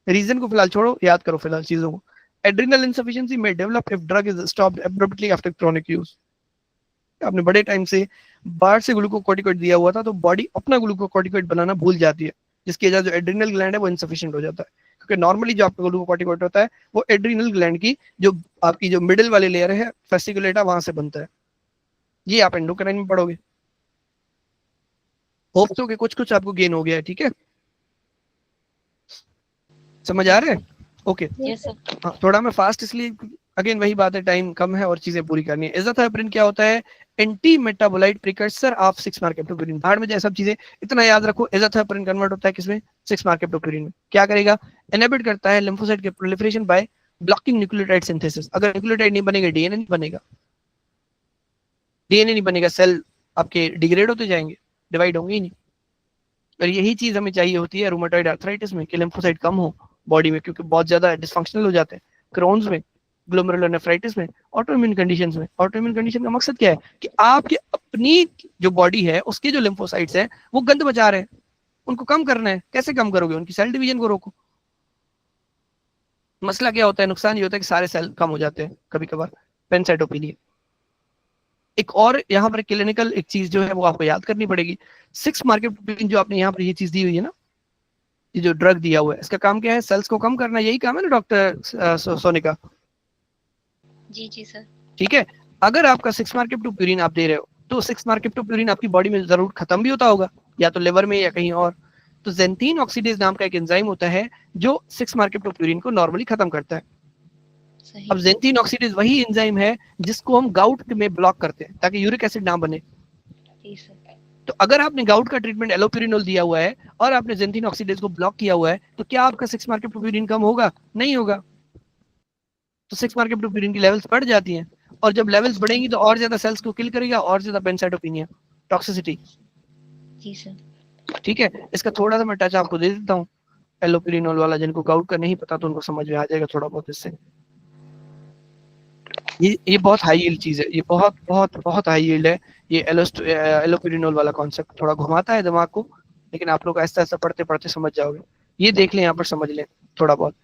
है। रीजन को फिलहाल छोड़ो, याद करो फिलहाल चीजों को। Adrenal insufficiency may develop if drug is stopped abruptly after chronic use। आपने बड़े टाइम से बाहर से ग्लूकोकॉर्टिकॉइड दिया हुआ था तो बॉडी अपना ग्लूकोकॉर्टिकॉइड बनाना भूल जाती है, जिसकी वजह जो एड्रिनल ग्लैंड है वो इनसफिशिएंट हो जाता है। क्योंकि नॉर्मली जो आपका ग्लूकोकॉर्टिकॉइड होता है वो एड्रिनल ग्लैंड की जो आपकी जो मिडिल वाली लेयर है फेसिकुलेटा, वहां से बनता है। ये आप एंडोक्राइन में पढ़ोगे। होप सो कि कुछ कुछ आपको गेन हो गया है, ठीक है, समझ आ रहा है? Okay yes sir. हाँ, थोड़ा मैं फास्ट इसलिए, अगेन वही बात है, टाइम कम है और चीजें पूरी करनी है। एजाथायोप्रिन क्या होता है? Anti metabolite precursor of 6-markaptopurine। भाड़ में जाए सब चीजें, इतना याद रखो। एजाथायोप्रिन कन्वर्ट होता है किसमें? 6-markaptopurine में। क्या करेगा? इनहिबिट करता है लिम्फोसाइट के proliferation by blocking nucleotide synthesis. अगर न्यूक्लियोटाइड नहीं बनेगा डीएनए नहीं बनेगा, डीएनए नहीं बनेगा, सेल आपके डिग्रेड होते जाएंगे, डिवाइड होंगे ही नहीं। और यही चीज हमें चाहिए होती है रूमेटॉइड आर्थराइटिस में, कि लिम्फोसाइट कम हो बॉडी में, क्योंकि बहुत ज्यादा डिसफंक्शनल हो जाते हैं। क्रोन्स में, ग्लोमेरुलोनेफ्राइटिस में, ऑटोइम्यून कंडीशंस में। ऑटोइम्यून कंडीशन का मकसद क्या है? कि आपके अपनी जो बॉडी है उसके जो लिम्फोसाइट्स हैं वो गंद बचा रहे हैं, उनको कम करना है। कैसे कम करोगे? उनकी सेल डिवीजन को रोको। मसला क्या होता है? नुकसान ये होता है कि सारे सेल कम हो जाते हैं कभी कभार, पेनसाइटोपिनिया। एक और यहाँ पर क्लिनिकल एक चीज जो है वो आपको याद करनी पड़ेगी। 6-markaptopurine जो आपने यहाँ पर ये चीज दी हुई है ना, ये जो ड्रग दिया हुआ है, इसका काम क्या है? सेल्स को कम करना, यही काम है ना डॉक्टर सोनिका? जी जी सर। ठीक है। अगर आपका 6-markaptopurine आप दे रहे हो तो 6-markaptopurine आपकी बॉडी में जरूर खत्म भी होता होगा, या तो लिवर में या कहीं और। तो ज़ैंथीन ऑक्सीडेज नाम का एक एंजाइम होता है जो 6-markaptopurine को नॉर्मली खत्म करता है। सही। अब ज़ैंथीन ऑक्सीडेज वही एंजाइम है जिसको हम गाउट में ब्लॉक करते हैं ताकि यूरिक एसिड ना बने। जी सर। तो अगर आपने गाउट का ट्रीटमेंट एलोपिरिनोल दिया हुआ है और आपने ज़ैंथीन ऑक्सीडेज को ब्लॉक किया हुआ है, तो क्या आपका 6-markaptopurine कम होगा? नहीं होगा। तो 6-markaptopurine की लेवल्स बढ़ जाती हैं, और जब लेवल्स बढ़ेंगी तो और ज्यादा सेल्स को किल करेगा, और ज्यादा पेनसाइटोपिनिया, टॉक्सिसिटी। जी सर। ठीक है, इसका थोड़ा सा मैं टच आपको दे देता हूँ एलोपिरिनोल वाला। जिनको गाउट का नहीं पता तो उनको समझ में आ जाएगा थोड़ा बहुत इससे। ये बहुत हाई यील्ड चीज है, ये बहुत बहुत बहुत हाई यील्ड है। ये एलोपिरिनोल वाला कॉन्सेप्ट थोड़ा घुमाता है दिमाग को, लेकिन आप लोग ऐसा ऐसा पढ़ते पढ़ते समझ जाओगे। ये देख लें यहाँ पर, समझ लें थोड़ा बहुत।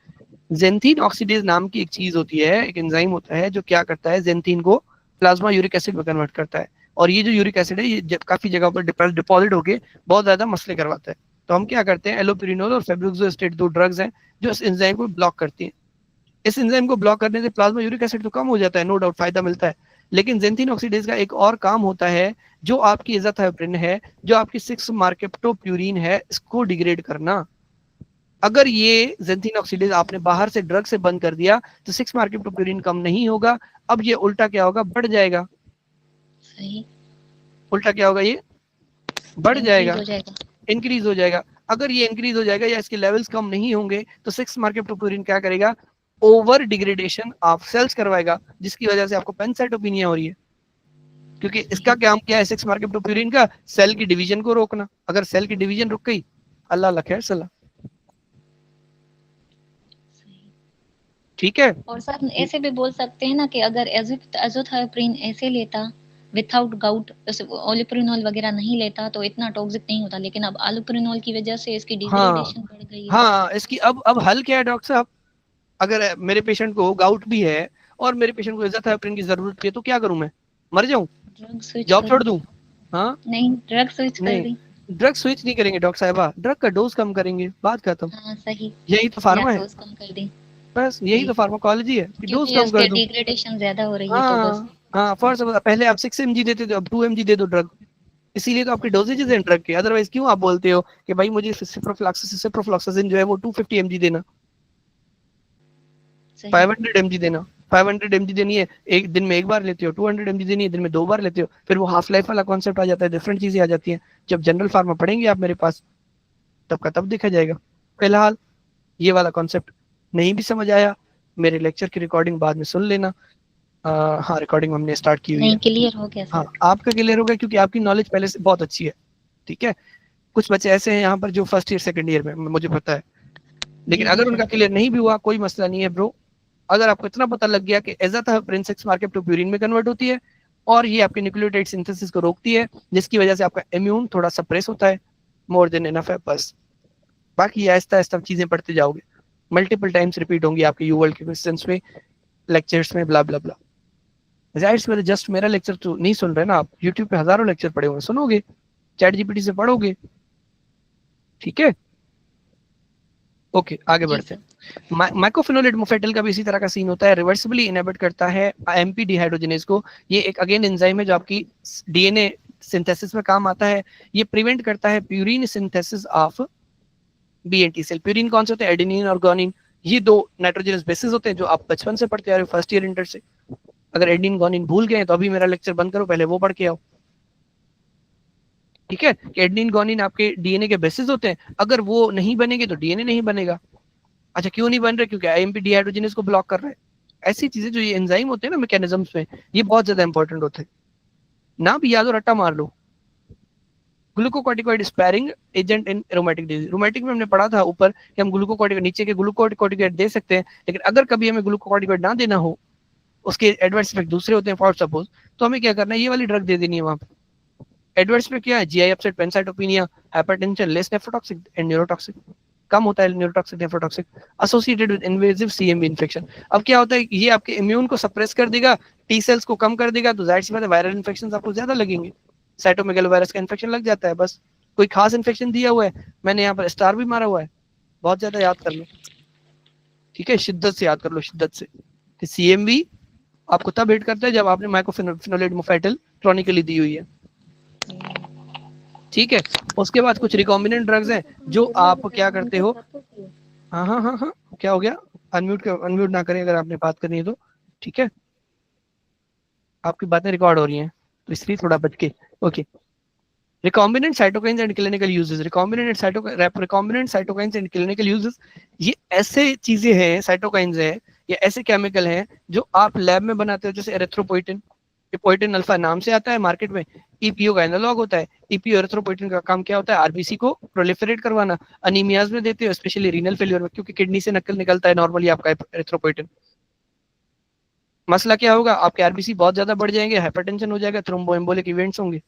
जेंथीन ऑक्सीडेज नाम की एक चीज होती है, एक एंजाइम होता है जो क्या करता है, जेंथीन को प्लाज्मा यूरिक एसिड में कन्वर्ट करता है। और ये जो यूरिक एसिड है ये काफी जगह पर डिपॉजिट होके बहुत ज्यादा मसले करवाता है। तो हम क्या करते हैं, एलोपेरिनोल और फेब्रोक्सोस्टेट 2 ड्रग्स हैं जो इस एंजाइम को ब्लॉक करती हैं। इस एंजाइम को ब्लॉक करने से प्लाज्मा यूरिक एसिड तो कम हो जाता है, नो डाउट फायदा मिलता है, लेकिन जेंथीन ऑक्सीडेज का एक और काम होता है जो आपकी एजाथायोप्रिन है, जो आपकी 6 मार्केप्टोप्यूरिन है, इसको डिग्रेड करना। अगर ये जेंथीन ऑक्सीडेज आपने बाहर से ड्रग से बंद कर दिया तो 6 मार्केप्टोप्यूरिन कम नहीं होगा, अब ये उल्टा क्या होगा, बढ़ जाएगा। सही, उल्टा क्या होगा, ये बढ़ इंक्रीज जाएगा, हो जाएगा। इंक्रीज हो जाएगा। अगर ये इंक्रीज हो जाएगा या इसके लेवल्स कम नहीं होंगे तो 6 मार्केप्टोप्यूरिन क्या करेगा, ओवर डिग्रेडेशन ऑफ सेल्स करवाएगा, जिसकी वजह से आपको पैनसाइटोपिनिया हो रही है। क्योंकि इसका काम क्या है 6 मार्केप्टोप्यूरिन का, सेल की डिवीजन को रोकना। अगर सेल की डिवीजन रुक गई, अल्लाह ला खैर सलाह। सही। ठीक है, और सर ऐसे भी बोल सकते हैं ना कि अगर एज़ोथायोप्रिन ऐसे लेता विथआउट गाउट, ओलिप्रिनोल वगैरह नहीं लेता तो इतना टॉक्सिक नहीं होता, लेकिन अब आलोप्रिनोल की वजह से इसकी हाँ डिग्रेडेशन बढ़ गई है। हाँ, इसकी अब हल क्या है डॉक्टर साहब, अगर मेरे पेशेंट को गाउट भी है और मेरे पेशेंट को एजाथायोप्रिन की जरूरत है तो क्या करूं मैं, मर जाऊं, ड्रग स्विच जॉब कर छोड़ दी। दूं? हाँ, नहीं, ड्रग स्विच कर नहीं, दी। ड्रग स्विच नहीं करेंगे डॉक्टर साहबा, ड्रग का डोज कम करेंगे, बात खत्म। हाँ सही, यही तो या फार्मा है, डोज कम कर दी। बस यही जी, तो फार्माकोलॉजी है कि डोज क्योंकि कम कर उसके दूं। डिग्रेडेशन ज्यादा हो रही है तो बस। हाँ हाँ, फर्स्ट पहले आप 6 mg देते थे, अब 2 mg दे दो ड्रग, इसीलिए तो आपके सही, डोजेजेस हैं ड्रग के। अदरवाइज क्यों आप बोलते हो कि भाई मुझे सिप्रोफ्लॉक्सासिन जो है वो 250 mg देना, सही, 500 mg देना, 500 mg देनी है, एक दिन में एक बार लेते हो, 200 mg देनी है दिन में 2 बार लेते हो, फिर वो हाफ लाइफ वाला कॉन्सेप्ट आ जाता है, डिफरेंट चीजें आ जाती हैं। जब जनरल फार्मा पढ़ेंगे आप मेरे पास, तब का तब देखा जाएगा। फिलहाल ये वाला कॉन्सेप्ट नहीं भी समझ आया, मेरे लेक्चर की रिकॉर्डिंग बाद में सुन लेना। हाँ, रिकॉर्डिंग हमने स्टार्ट की हुई नहीं है। क्लियर हो गया हाँ, सर। आपका क्लियर हो गया क्योंकि आपकी नॉलेज पहले से बहुत अच्छी है। ठीक है, कुछ बच्चे ऐसे हैं यहाँ पर जो फर्स्ट ईयर सेकंड ईयर में, मुझे पता है, लेकिन जी जी अगर सर। उनका क्लियर नहीं भी हुआ कोई मसला नहीं है ब्रो। अगर आपको इतना पता लग गया कि एजाथायोप्रिन 6 मार्केप्टोप्यूरिन में कन्वर्ट होती है और ये आपके न्यूक्लियोटाइड सिंथेसिस को रोकती है, जिसकी वजह से आपका इम्यून थोड़ा सप्रेस होता है, मोर देन इनफ है बस। बाकी आहिस्ता आहिस्ता चीजें पढ़ते जाओगे, मल्टीपल टाइम्स रिपीट होंगी आपके यूवर्ल्ड के क्वेश्चंस में, लेक्चर्स में, ब्ला ब्ला ब्ला। जाहिर सी बात है, जस्ट मेरा लेक्चर तो नहीं सुन रहे ना आप, यूट्यूब पे हजारों लेक्चर पड़े हुए, सुनोगे, चैट जीपीटी से पढ़ोगे। ठीक है, ओके, आगे जी बढ़ते सर। हैं। माइकोफिनोलेट मोफेटल का भी इसी तरह का सीन होता है, रिवर्सिबली इनहिबिट करता है एमपी डिहाइड्रोजिनेज को। ये एक अगेन एंजाइम है जो आपकी डीएनए सिंथेसिस में काम आता है। ये प्रिवेंट करता है purine synthesis of B and T cell. Purine कौन से होते हैं, एडेनिन और गुआनिन, ये 2 नाइट्रोजनस बेसिस होते हैं जो आप बचपन से पढ़ते आ रहे हो फर्स्ट ईयर इंटर से। अगर एडेनिन गुआनिन भूल गए तो अभी मेरा लेक्चर बंद करो, पहले वो पढ़ के आओ। ठीक है, कि एडेनिन गुआनिन आपके डीएनए के बेसिस होते हैं, अगर वो नहीं बनेंगे तो डीएनए नहीं बनेगा। अच्छा, क्यों नहीं बन रहे, क्योंकि आईएमपी डिहाइड्रोजिनेज को ब्लॉक कर रहे हैं। ऐसी चीजें जो ये एंजाइम होते हैं ना मैकेनिज्म्स में, ये बहुत ज्यादा इंपॉर्टेंट होते हैं, ना भी याद हो रट्टा मार लो। Glucocorticoid sparing agent in rheumatic disease, rheumatic में हमने पढ़ा था ऊपर कि हम ग्लूकोकॉर्टिकॉइड नीचे के ग्लूकोकॉर्टिकॉइड दे सकते हैं, लेकिन अगर कभी हमें ग्लूकोकॉर्टिकॉइड ना देना हो, उसके एडवर्स इफेक्ट दूसरे होते हैं फॉर सपोज, तो हमें क्या करना है, ये वाली ड्रग दे देनी है वहां पे। एडवर्स में क्या है, GI upset, pancytopenia, hypertension, less nephrotoxic and neurotoxic, कम होता है neurotoxic nephrotoxic, associated with invasive CMV infection. अब क्या होता है, ये आपके इम्यून को सप्रेस कर देगा, टी सेल्स को कम कर देगा, तो जाहिर सी बात है वायरल इन्फेक्शन आपको ज्यादा लगेंगे। साइटोमेगालोवायरस का इन्फेक्शन लग जाता है, बस कोई खास इन्फेक्शन दिया हुआ है, मैंने यहाँ पर स्टार भी मारा हुआ है, बहुत ज्यादा याद कर लो। ठीक है, शिद्दत से याद कर लो, शिद्दत से। सीएमवी आपको तब हिट करता है जब आपने माइकोफिनोलेट मोफेटल क्रॉनिकली दी हुई है। ठीक है, उसके बाद कुछ रिकॉम्बिनेंट ड्रग्स हैं जो आप क्या करते हो। हाँ हाँ हाँ हाँ, क्या हो गया, अनम्यूट ना करें अगर आपने बात करनी है तो। ठीक है, आपकी बातें रिकॉर्ड हो रही हैं तो इसलिए थोड़ा बच के। Okay, recombinant cytokines and clinical uses, recombinant cytokines and clinical uses, ये ऐसे चीजें हैं, साइटोकाइंस हैं या ऐसे केमिकल हैं जो आप लैब में बनाते हो, जैसे एरिथ्रोपोइटिन। पोइटिन अल्फा नाम से आता है मार्केट में, ईपीओ का एनालॉग होता है। ईपीओ एरिथ्रोपोइटिन का काम क्या होता है, आरबीसी को प्रोलिफरेट करवाना। अनीमियाज में देते हो, स्पेशली रीनल फेलियर में, क्योंकि किडनी से नकल निकलता है नॉर्मली आपका एरिथ्रोपोइटिन। मसला क्या होगा, आपके आरबीसी बहुत ज्यादा बढ़ जाएंगे, हाइपरटेंशन हो जाएगा, थ्रोम्बोएम्बोलिक इवेंट्स होंगे,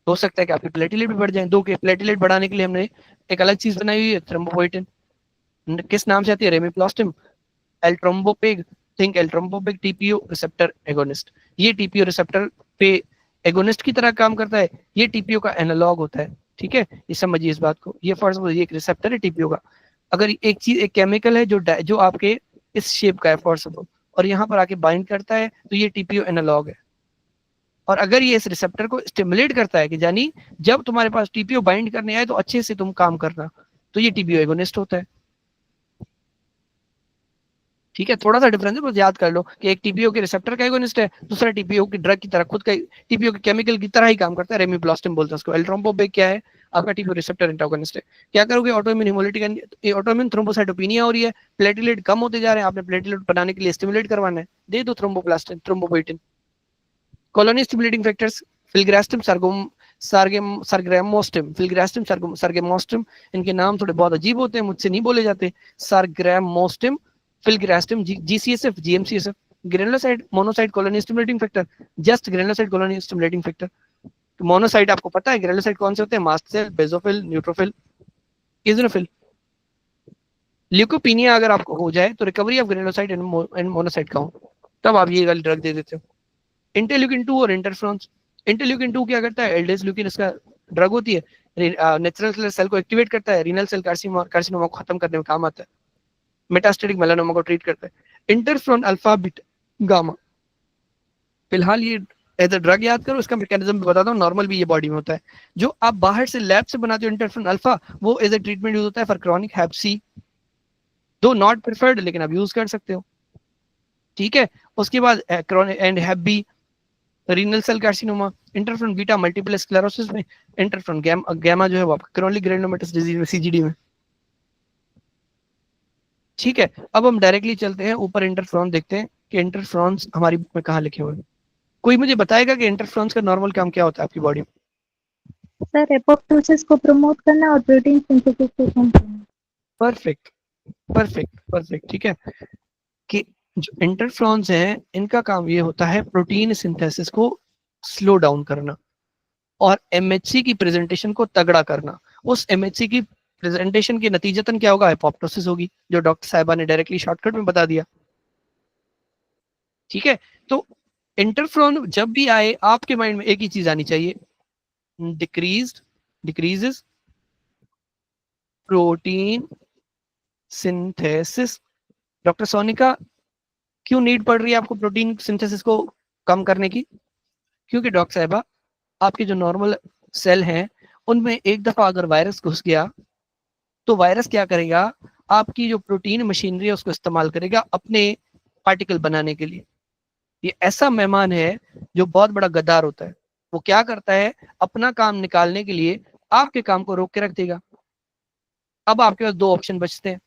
हो सकता है कि आपके प्लेटिलेट भी बढ़ जाए। दो के प्लेटिलेट बढ़ाने के लिए हमने एक अलग चीज बनाई हुई है, थ्रोम्बोपोइटिन। किस नाम से आती है? रेमिप्लास्टिम, एल्ट्रोम्बोपेग, थिंक एल्ट्रोम्बोपेग टीपीओ रिसेप्टर एगोनिस्ट। ये टीपीओ रिसेप्टर पे एगोनिस्ट की तरह काम करता है, ये टीपीओ का एनालॉग होता है। ठीक है, ये समझिए इस बात को। ये फर्स्ट ये एक रिसेप्टर है टीपीओ का। अगर एक चीज, एक केमिकल है जो आपके इस शेप का है फॉर सपोज, और यहाँ पर आके बाइंड करता है, तो ये टीपीओ एनालॉग है। और अगर ये इस रिसेप्टर को स्टिमुलेट करता है कि जानी जब तुम्हारे पास टीपीओ बाइंड करने आए तो अच्छे से तुम काम करना, तो ये टीपीओ एगोनिस्ट होता है। ठीक है, थोड़ा सा डिफरेंस है, बस याद कर लो कि एक टीपीओ के रिसेप्टर का एगोनिस्ट है, दूसरा टीपीओ की ड्रग की तरह खुद का टीपीओ के केमिकल की तरह ही काम करता है। रेमिप्लास्टिम बोलते हैं उसको। एल्ट्रोम्बोपेग क्या है? आपका टीपीओ रिसेप्टर एंटागोनिस्ट है। क्या करोगे? ऑटोइम्यून हेमोलिटिक, ऑटोइम्यून थ्रोम्बोसाइटोपिनिया हो रही है, प्लेटलेट कम होते जा रहे हैं, आपने प्लेटलेट बनाने के लिए स्टिमुलेट करवाना है, दे दो thromboplastin, thrombopoietin. Colony stimulating factors, फिल्ग्रास्टिम, सारग्रामोस्टिम, फिल्ग्रास्टिम, सारगेमोस्टिम, इनके नाम थोड़े बहुत अजीब होते हैं, मुझसे नहीं बोले जाते। Sargramostim, filgrastim, GCSF, GMCSF. Granulocyte monocyte colony stimulating factor, just granulocyte colony stimulating factor. तो मोनोसाइट आपको पता है ग्रेनुलोसाइट कौन से होते हैं? Mast cell, basophil, neutrophil, eosinophil. Leukopenia अगर आपको हो जाए तो recovery of granulocyte and monocyte का हो, तब आप ये वाली ड्रग दे देते हो। इंटरल्यूकिन 2 और इंटरफ्रॉन्स। इंटरल्यूकिन 2 क्या करता है? एल्डेस ल्यूकिन इसका ड्रग होती है, नेचुरल सेल को एक्टिवेट करता है, रीनल सेल कार्सिनोमा को खत्म करने में काम आता है, मेटास्टेटिक मेलानोमा को ट्रीट करता है। इंटरफ्रॉन अल्फा, बीटा, गामा। फिलहाल ये एज अ ड्रग याद करो, इसका मैकेनिज्म भी बताता हूँ। नॉर्मल भी ये बॉडी में होता है, जो आप बाहर से लैब से बनाते हो इंटरफ्रॉन अल्फा, वो एज अ ट्रीटमेंट यूज होता है फॉर क्रॉनिक हेप सी, दो नॉट प्रिफर्ड, लेकिन आप यूज कर सकते हो। ठीक है, उसके बाद chronic and hep B, renal cell carcinoma. Interferon beta multiple sclerosis में, इंटरफ्रॉन गैमा जो है वो आपका क्रॉनिक ग्रेनुलोमेटस डिजीज में, सीजीडी में। ठीक है, अब हम डायरेक्टली चलते हैं ऊपर, इंटरफ्रॉन देखते हैं कि इंटरफ्रॉन्स हमारी बुक में कहाँ लिखे हुए हैं। कोई मुझे बताएगा कि इंटरफ्रॉन्स का नॉर्मल काम क्या होता है आपकी बॉडी में? सर एपोप्टोसिस को प्रमोट करना और प्रोटीन सिंथेसिस को कम करना। Perfect, perfect, perfect. ठीक है, कि जो इंटरफ्रॉन्स हैं इनका काम ये होता है प्रोटीन सिंथेसिस को स्लो डाउन करना और एमएचसी की प्रेजेंटेशन को तगड़ा करना। उस एमएचसी की प्रेजेंटेशन के नतीजतन क्या होगा? एपोप्टोसिस होगी, जो डॉक्टर साहिबा ने डायरेक्टली शॉर्टकट में बता दिया। ठीक है, तो इंटरफ्रॉन जब भी आए आपके माइंड में एक ही चीज आनी चाहिए, decreases protein synthesis. Doctor Sonika, क्यों नीड पड़ रही है आपको प्रोटीन सिंथेसिस को कम करने की? क्योंकि डॉक्टर साहिबा, आपके जो नॉर्मल सेल हैं उनमें एक दफा अगर वायरस घुस गया तो वायरस क्या करेगा? आपकी जो प्रोटीन मशीनरी है उसको इस्तेमाल करेगा अपने पार्टिकल बनाने के लिए। ये ऐसा मेहमान है जो बहुत बड़ा गद्दार होता है। वो क्या करता है? अपना काम निकालने के लिए आपके काम को रोक के रख देगा। अब आपके पास दो ऑप्शन बचते हैं,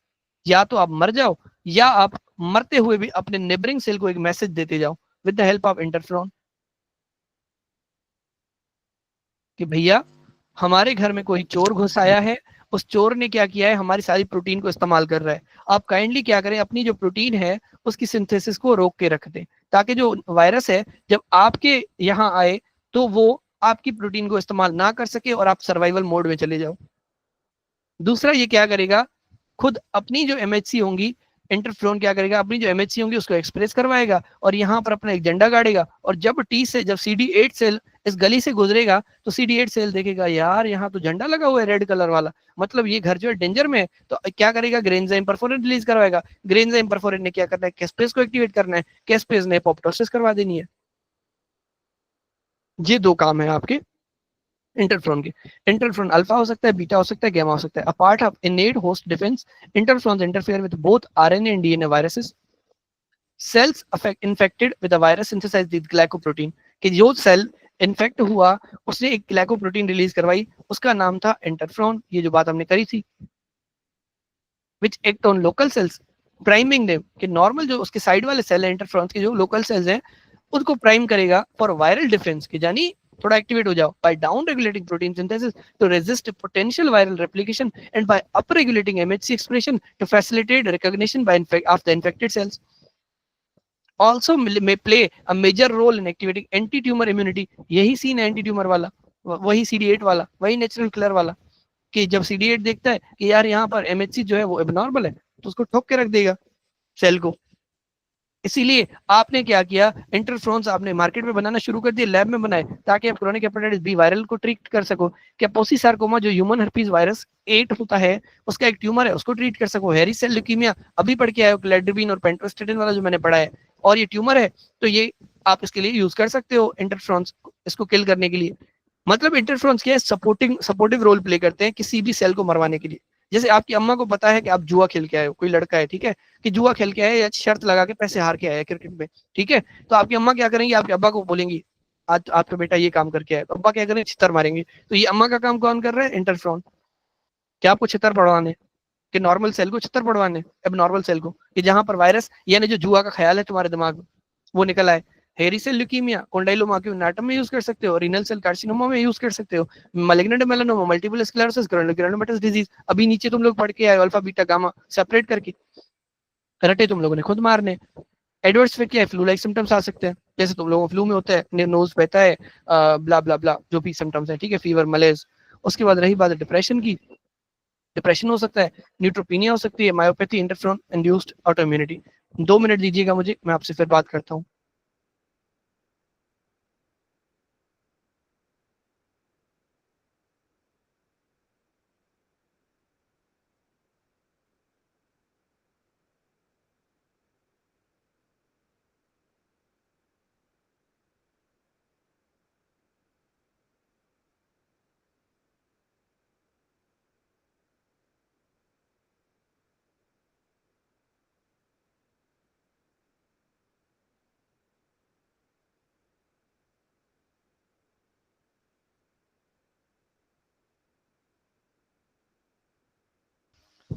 या तो आप मर जाओ, या आप मरते हुए भी अपने नेबरिंग सेल को एक मैसेज देते जाओ विद द हेल्प ऑफ इंटरफ्रॉन कि भैया हमारे घर में कोई चोर घुस आया है, उस चोर ने क्या किया है? हमारी सारी प्रोटीन को इस्तेमाल कर रहा है। आप काइंडली क्या करें? अपनी जो प्रोटीन है उसकी सिंथेसिस को रोक के रख दें, ताकि जो वायरस है जब आपके यहाँ आए तो वो आपकी प्रोटीन को इस्तेमाल ना कर सके और आप सर्वाइवल मोड में चले जाओ। दूसरा ये क्या करेगा? खुद अपनी जो एमएचसी होंगी, इंटरफ्रोन क्या करेगा? अपनी जो एमएचसी होंगी उसको एक्सप्रेस करवाएगा और यहाँ पर अपना एक झंडा गाड़ेगा, और जब जब CD8 सेल इस गली से गुजरेगा तो CD8 सेल देखेगा यार यहाँ तो झंडा लगा हुआ है रेड कलर वाला, मतलब ये घर जो है डेंजर में है। तो क्या करेगा? ग्रेन्जाइम परफोरेट रिलीज करवाएगा। ग्रेन्जाइम परफोरेट ने क्या करना है? कैस्पेज को एक्टिवेट करना है, कैस्पेज ने एपोप्टोसिस करवा देनी है। ये दो काम है आपके इंटरफ्रॉन के। इंटरफ्रॉन अल्फा हो सकता है, बीटा हो सकता है, गामा हो सकता है। A part of innate host defense, interferons interfere with both RNA and DNA viruses. Cells infected with a virus synthesize the glycoprotein, कि जो सेल इन्फेक्ट हुआ उसने एक ग्लाइकोप्रोटीन रिलीज करवाई, उसका नाम था इंटरफ्रॉन। ये जो बात हमने करी थी, which act on local cells priming them, कि नॉर्मल जो उसके साइड वाले सेल है इंटरफ्रॉन्स के, जो लोकल सेल्स हैं उसको प्राइम करेगा फॉर वायरल डिफेंस, कि जानी थोड़ा एक्टिवेट हो जाओ, by down regulating protein synthesis to resist potential viral replication and by up regulating MHC expression to facilitate recognition by of the infected cells. Also may play a major role in activating anti-tumor immunity। यही scene है anti tumour वाला, वही CD8 वाला, वही natural killer वाला, कि जब CD8 देखता है कि यार यहाँ पर MHC जो है वो एबनॉर्मल है, तो उसको ठोक के रख देगा सेल को। इसीलिए आपने क्या किया, इंटरफ्रोन्स आपने मार्केट में बनाना शुरू कर दिए, लैब में बनाए, ताकि आप क्रोनिक हेपेटाइटिस बी वायरल को ट्रीट कर सको। कैपोसी सार्कोमा जो ह्यूमन हर्पीज वायरस 8 होता है, उसका एक ट्यूमर है, उसको ट्रीट कर सको। हेरी सेल ल्यूकीमिया अभी पढ़ के आए हो, क्लेड्रिबीन और पेंटोस्टेटिन वाला जो मैंने पढ़ा है, और ये ट्यूमर है, तो ये आप इसके लिए यूज कर सकते हो इंटरफ्रोन्स, इसको किल करने के लिए। मतलब इंटरफ्रोन्स क्या है, सपोर्टिव रोल प्ले करते हैं किसी भी सेल को मरवाने के लिए। जैसे आपकी अम्मा को पता है कि आप जुआ खेल के आए हो, कोई लड़का है, ठीक है, कि जुआ खेल के आए या शर्त लगा के पैसे हार के आए क्रिकेट में, ठीक है, तो आपकी अम्मा क्या करेंगी, आपके अब्बा को बोलेंगी आज आपका बेटा ये काम करके आए, तो अब्बा क्या करेंगे, छितर मारेंगे। तो ये अम्मा का काम कौन कर रहा है, इंटरफ्रॉन। क्या आपको छितर पड़वाने, कि नॉर्मल सेल को छितर पड़वाने, अब नॉर्मल सेल को, कि जहां पर वायरस यानी जो जुआ का ख्याल है तुम्हारे दिमाग में वो निकल आए। हेरी सेल ल्यूकीमिया कोंडाइलोमा के नाटम में यूज कर सकते हो, रीनल सेल कार्सिनोमा में यूज कर सकते हो, malignant melanoma, multiple sclerosis, granulomatous disease, अभी नीचे तुम लोग पढ़ के आए अल्फा बीटा गामा सेपरेट करके, रटे तुम लोगों ने खुद मारने। एडवर्स इफेक्ट क्या है, फ्लू लाइक सिम्टम्स आ सकते हैं, जैसे तुम लोगों को फ्लू में होता है, नोज बहता है, ब्ला ब्ला ब्ला, जो भी सिम्टम्स है, ठीक है, फीवर, मलेज। उसके बाद रही बात डिप्रेशन की, डिप्रेशन हो सकता है, न्यूट्रोपीनिया हो सकती है, myopathy, interferon induced autoimmunity. 2 minute दीजिएगा मुझे, मैं आपसे फिर बात करता हूँ।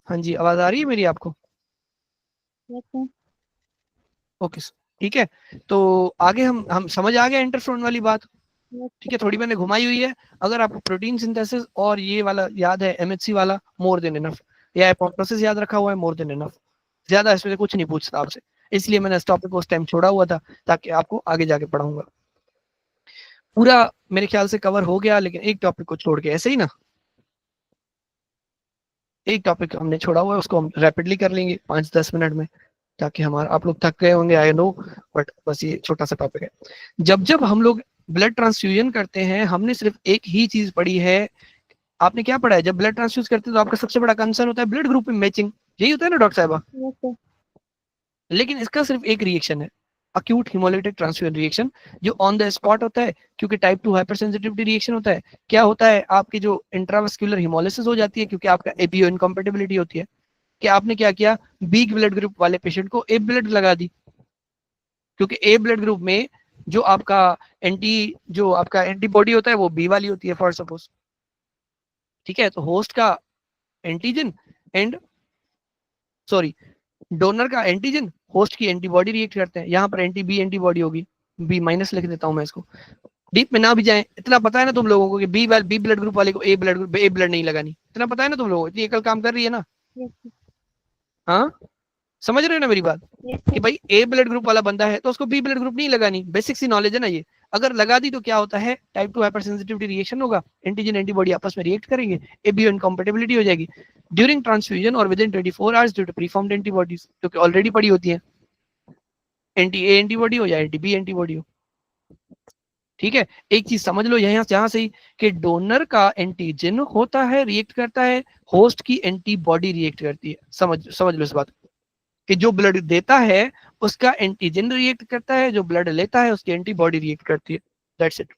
हाँ जी, आवाज आ रही है मेरी आपको? Yes sir. ओके, ठीक है। तो आगे हम समझ आ गया इंटरफ्रोन वाली बात, यस ठीक है, थोड़ी मैंने घुमाई हुई है। अगर आपको प्रोटीन सिंथेसिस और ये वाला याद है, एमएचसी वाला, मोर देन इनफ, या एपोप्टोसिस याद रखा हुआ है, मोर देन इनफ। ज्यादा इसमें से कुछ नहीं पूछता आपसे, इसलिए मैंने इस टॉपिक को उस टाइम छोड़ा हुआ था, ताकि आपको आगे जाके पढ़ाऊंगा। पूरा मेरे ख्याल से कवर हो गया, लेकिन एक टॉपिक को छोड़ के, ऐसे ही ना, एक टॉपिक हमने छोड़ा हुआ है, उसको हम रैपिडली कर लेंगे 5-10 मिनट में, ताकि हमारा, आप लोग थक गए होंगे आई नो, बट बस ये छोटा सा टॉपिक है। जब जब हम लोग ब्लड ट्रांसफ्यूजन करते हैं, हमने सिर्फ एक ही चीज पढ़ी है। आपने क्या पढ़ा है, जब ब्लड ट्रांसफ्यूज करते हैं तो आपका सबसे बड़ा कंसर्न होता है ब्लड ग्रुप में मैचिंग, यही होता है ना डॉक्टर साहबा? Yes sir. लेकिन इसका सिर्फ एक रिएक्शन है, अक्यूट हिमोलिटिक ट्रांसफ्यूजन रिएक्शन, जो ऑन द स्पॉट होता है, क्योंकि टाइप 2 हाइपरसेंसिटिविटी रिएक्शन होता है। क्या होता है, आपकी जो इंट्रावेस्कुलर हिमोलिसिस हो जाती है, क्योंकि आपका एपीओ इनकम्पेटिबिलिटी होती है। कि आपने क्या किया, बी ब्लड ग्रुप वाले पेशेंट को ए ब्लड लगा दी, क्योंकि ए ब्लड ग्रुप में जो आपका एंटीबॉडी होता है वो बी वाली होती है, फॉर सपोज, ठीक है। तो होस्ट का एंटीजन एंड सॉरी डोनर का एंटीजन, होस्ट की एंटीबॉडी रिएक्ट करते हैं, यहाँ पर एंटी बी एंटीबॉडी होगी, बी माइनस लिख देता हूं मैं इसको, डीप में ना भी जाए, इतना पता है ना तुम लोगों को कि बी ब्लड ग्रुप वाले को ए ब्लड नहीं लगानी, इतना पता है ना तुम लोगों को, इतनी एकल काम कर रही है ना? Yes sir. हाँ, समझ रहे हो ना मेरी बात, यस कि सर। भाई ए ब्लड ग्रुप वाला बंदा है तो उसको बी ब्लड ग्रुप नहीं लगानी, बेसिक सी नॉलेज है ना ये। अगर लगा दी तो क्या होता है, टाइप 2 हाइपरसेंसिटिविटी रिएक्शन होगा, एंटीजन एंटीबॉडी आपस में रिएक्ट करेंगे, एबीओ इनकम्पेटिबिलिटी हो जाएगी ड्यूरिंग ट्रांसफ्यूजन और within 24 hours due to preformed antibodies, जो कि ऑलरेडी पड़ी होती है, एंटी ए एंटीबॉडी हो या एंटी बी एंटीबॉडी हो, ठीक है। एक चीज समझ लो यहाँ से ही, कि डोनर का एंटीजन होता है, रिएक्ट करता है, होस्ट की एंटीबॉडी रिएक्ट करती है, समझ लो इस बात, कि जो ब्लड देता है उसका एंटीजन रिएक्ट करता है, जो ब्लड लेता है उसकी एंटीबॉडी रिएक्ट करती है, दैट्स इट।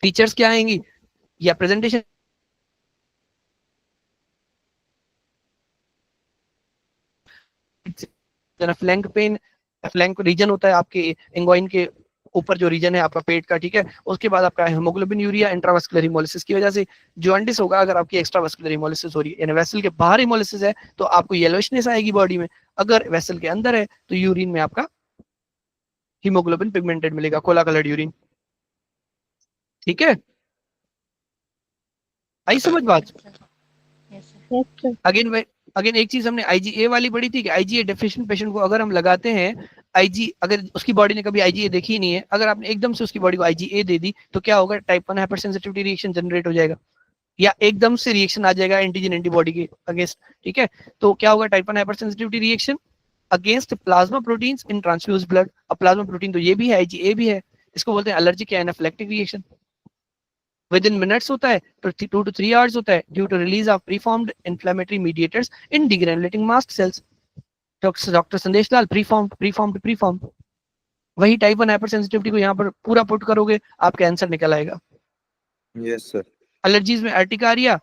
फीचर्स क्या आएंगी या presentation, flank pain, flank region होता है आपके इंगोइन के ऊपर, जो रीजन है आपका पेट का, ठीक है। उसके बाद आपका हेमोग्लोबिन यूरिया इंट्रावेस्कुलर हिमोलिसिस की वजह से जॉन्डिस होगा, अगर आपकी एक्स्ट्रावेस्कुलर हिमोलिसिस हो रही है, यानी वेसल के बाहर हिमोलिसिस है तो आपको येलोइशनेस आएगी बॉडी में, अगर वेसल के अंदर है तो यूरिन में आपका हीमोग्लोबिन पिगमेंटेड मिलेगा, कोला कलर्ड यूरिन, ठीक है। आई समझ बात? Yes sir. Yes sir. Again एक चीज हमने आईजीए वाली पढ़ी थी, कि आईजीए डेफिशिएंट पेशेंट को अगर हम लगाते हैं, अगर उसकी बॉडी ने कभी आईजीए देखी ही नहीं है, अगर आपने एकदम से उसकी बॉडी को आईजीए दे दी तो क्या होगा, टाइप 1 हाइपरसेंसिटिविटी रिएक्शन जनरेट हो जाएगा, या एकदम से रिएक्शन आ जाएगा एंटीजन एंटीबॉडी के अगेंस्ट, ठीक है। तो क्या होगा, type 1 hypersensitivity reaction against plasma proteins इन ट्रांसफ्यूज ब्लड। अब प्लाज्मा प्रोटीन तो ये भी है, IgA भी है, इसको बोलते हैं एलर्जिक या anaphylactic reaction. Within minutes होता है, तो 2 to 3 आवर्स होता है, due to release of preformed inflammatory mediators in degranulating mast cells. Doctor Sandesh Lal, preformed. वही टाइप 1 हाइपरसेंसिटिविटी को यहाँ पर पूरा पुट करोगे, आपका आंसर निकल आएगा। Yes sir. एलर्जीज में अर्टिकारिया,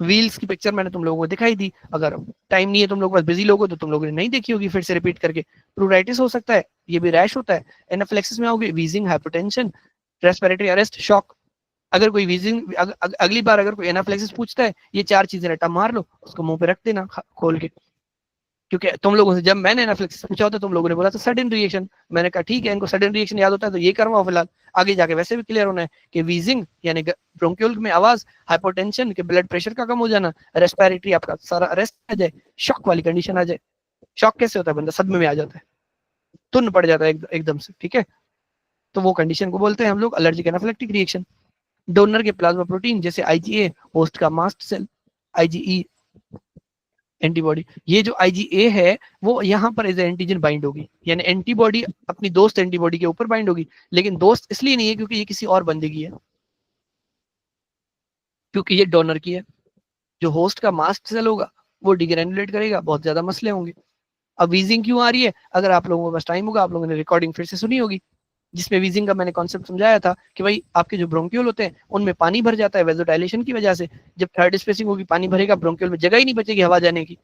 व्हील्स की पिक्चर मैंने तुम लोगों को दिखाई दी, अगर टाइम नहीं है तुम लोग बस बिजी लोग हो तो तुम लोगों ने नहीं देखी होगी, फिर से रिपीट करके। प्लूराइटिस हो सकता है, ये भी रैश होता है। एनाफिलेक्सिस में आओगे, wheezing, hypotension, respiratory arrest, shock. अगर कोई वीजिंग अगली बार अगर कोई एनाफिलेक्सिस पूछता है, ये 4 चीजें रटा मार लो, उसको मुंह पे रख देना खोल के, क्योंकि तुम लोगों से जब मैंने एनाफिलेक्सिस पूछा होता तुम लोगों ने बोला था सडन रिएक्शन, मैंने कहा ठीक है, इनको सडन रिएक्शन याद होता है तो ये करवाओ फिलहाल, आगे जाके वैसे भी क्लियर होना है कि वीजिंग यानी ब्रोंकियोल में आवाज, हाइपोटेंशन के ब्लड प्रेशर का कम हो जाना, रेस्पिरेटरी आपका सारा अरेस्ट आ जाए, शॉक वाली कंडीशन आ जाए। शॉक कैसे होता है, बंदा सदमे में आ जाता है, तुन्न पड़ जाता है एकदम से, ठीक है। तो वो कंडीशन को बोलते हैं हम लोग एलर्जिक एनाफिलेक्टिक रिएक्शन। डोनर के प्लाज्मा प्रोटीन जैसे IgA, होस्ट का मास्ट सेल IgE एंटीबॉडी। ये जो IgA है वो यहाँ पर एज एंटीजन बाइंड होगी, यानी एंटीबॉडी अपनी दोस्त एंटीबॉडी के ऊपर बाइंड होगी, लेकिन दोस्त इसलिए नहीं है क्योंकि ये किसी और बंदे की है, क्योंकि ये डोनर की है। जो होस्ट का मास्ट सेल होगा वो डिग्रेनुलेट करेगा, बहुत ज्यादा मसले होंगे। अब वीजिंग क्यों आ रही है, अगर आप लोगों के पास टाइम होगा आप लोगों ने रिकॉर्डिंग फिर से सुनी होगी, जिसमें वीजिंग का मैंने कॉन्सेप्ट समझाया था कि भाई आपके जो ब्रोंकियोल होते हैं उनमें पानी भर जाता है वेजोडाइलेशन की वजह से। जब थर्ड स्पेसिंग होगी, पानी भरेगा, ब्रोंकियोल में जगह ही नहीं बचेगी हवा जाने की।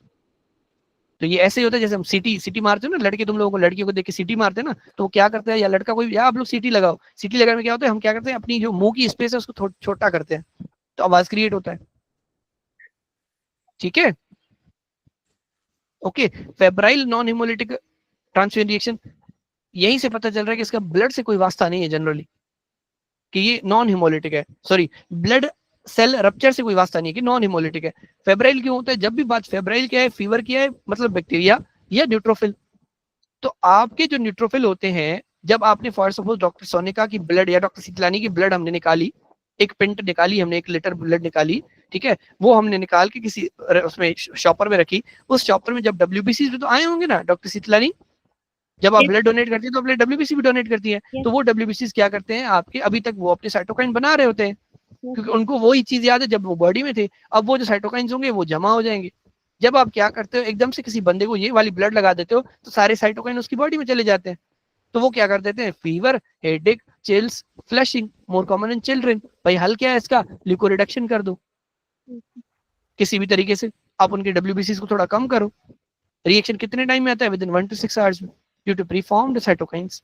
तो ये ऐसे ही होता है जैसे हम सीटी मारते हो ना, लड़के तुम लोगों को लड़कियों को देख के सीटी मारते हैं ना, तो वो क्या करते हैं, या लड़का कोई, या आप लोग सीटी लगाओ, सीटी लगाने में क्या होता है, हम क्या करते हैं अपनी जो मुंह की स्पेस है उसको छोटा करते हैं, तो आवाज क्रिएट होता है, ठीक है। Okay, febrile non haemolytic transfusion reaction, यहीं से पता चल रहा है कि इसका ब्लड से कोई वास्ता नहीं है जनरली, कि ये नॉन हिमोलिटिक है, सॉरी ब्लड सेल रप्चर से कोई वास्ता नहीं है कि नॉन हिमोलिटिक है। फेब्राइल क्यों होता है, जब भी बात फेब्राइल क्या है, फीवर क्या है, मतलब बैक्टीरिया या न्यूट्रोफिल। तो आपके जो न्यूट्रोफिल होते हैं, जब आपने फॉर सपोज डॉक्टर सोनिका की ब्लड या डॉक्टर सीतलानी की ब्लड हमने निकाली, एक पिंट निकाली हमने, 1 लीटर ब्लड निकाली, ठीक है, वो हमने निकाल के किसी उसमें शॉपर में रखी, उस शॉपर में जब WBC तो आए होंगे ना डॉक्टर सीतलानी, जब आप ब्लड डोनेट करती है तो अपने WBC भी डोनेट करती है, तो वो WBC क्या करते हैं आपके, अभी तक वो अपने साइटोकाइन बना रहे होते हैं, क्योंकि उनको वही चीज याद है जब वो बॉडी में थे। अब वो जो साइटोकाइंस होंगे वो जमा हो जाएंगे। जब आप क्या करते हो, एकदम से किसी बंदे को ये वाली ब्लड लगा देते हो तो सारे साइटोकाइन उसकी बॉडी में चले जाते हैं, तो वो क्या कर देते हैं, fever, headache, chills, flushing, more common in children. भाई हल क्या है इसका, लिको रिडक्शन कर दो किसी भी तरीके से, आप उनके WBC को थोड़ा कम करो। रिएक्शन कितने टाइम में आता है, विद इन 1 to 6 आवर्स में, ड्यू टू प्रीफॉर्म्ड साइटोकाइंस।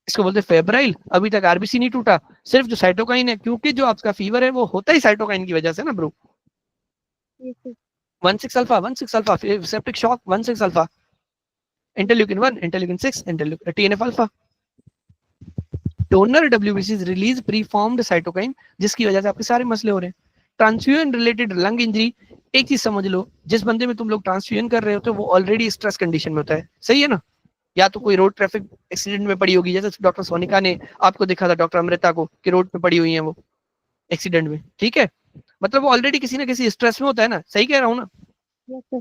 इसको बोलते हैं फेब्राइल। अभी तक RBC नहीं टूटा, सिर्फ जो साइटोकाइन है, क्योंकि जो आपका फीवर है वो होता ही साइटोकाइन की वजह से ना bro. 1,6 alpha, 1,6 alpha, septic shock, 1,6 alpha, interleukin 1, interleukin 6, TNF alpha. Donor WBC release preformed cytokine, जिसकी वजह से आपके सारे मसले हो रहे हैं। ट्रांसफ्यूजन रिलेटेड लंग इंजरी, एक चीज समझ लो, जिस बंदे में तुम लोग ट्रांसफ्यूजन कर रहे होते हो वो ऑलरेडी स्ट्रेस कंडीशन में होता है, सही है ना। या तो कोई रोड ट्रैफिक एक्सीडेंट में पड़ी होगी, जैसे डॉक्टर सोनिका ने आपको देखा था, डॉक्टर अमृता को, कि रोड पे पड़ी हुई है वो एक्सीडेंट में, ठीक है, मतलब वो ऑलरेडी किसी ना किसी स्ट्रेस में होता है ना, सही कह रहा हूँ ना।